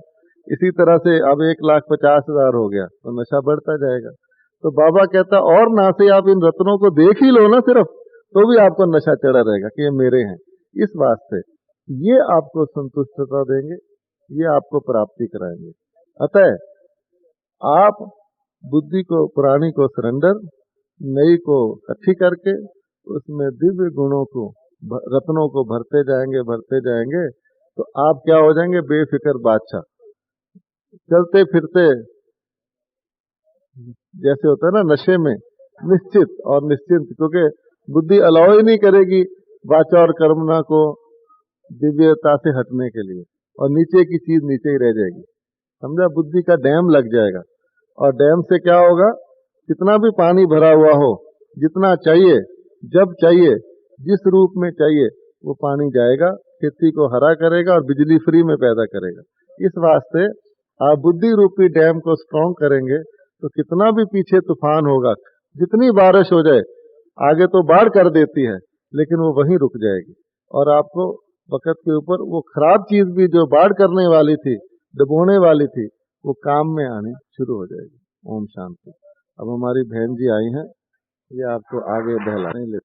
इसी तरह से अब 1,50,000 हो गया तो नशा बढ़ता जाएगा। तो बाबा कहता और ना से आप इन रत्नों को देख ही लो ना सिर्फ, तो भी आपको नशा चढ़ा रहेगा कि ये मेरे हैं। इस वास्ते ये आपको संतुष्टता देंगे, ये आपको प्राप्ति कराएंगे। अतः आप बुद्धि को, पुरानी को सरेंडर, नई को इकट्ठी करके उसमें दिव्य गुणों को, रत्नों को भरते जाएंगे तो आप क्या हो जाएंगे, बेफिक्र बादशाह। चलते फिरते जैसे होता है ना नशे में, निश्चित और निश्चिंत, क्योंकि बुद्धि अलाउ ही नहीं करेगी वाचा और कर्मना को दिव्यता से हटने के लिए, और नीचे की चीज नीचे ही रह जाएगी। समझा, बुद्धि का डैम लग जाएगा। और डैम से क्या होगा, कितना भी पानी भरा हुआ हो, जितना चाहिए, जब चाहिए, जिस रूप में चाहिए, वो पानी जाएगा, खेती को हरा करेगा और बिजली फ्री में पैदा करेगा। इस वास्ते आप बुद्धि रूपी डैम को स्ट्रॉन्ग करेंगे तो कितना भी पीछे तूफान होगा, जितनी बारिश हो जाए, आगे तो बाढ़ कर देती है लेकिन वो वहीं रुक जाएगी, और आपको वक्त के ऊपर वो खराब चीज भी जो बाढ़ करने वाली थी, डुबोने वाली थी, वो काम में आनी शुरू हो जाएगी। ओम शांति। अब हमारी बहन जी आई हैं, ये आपको आगे बहलाने ले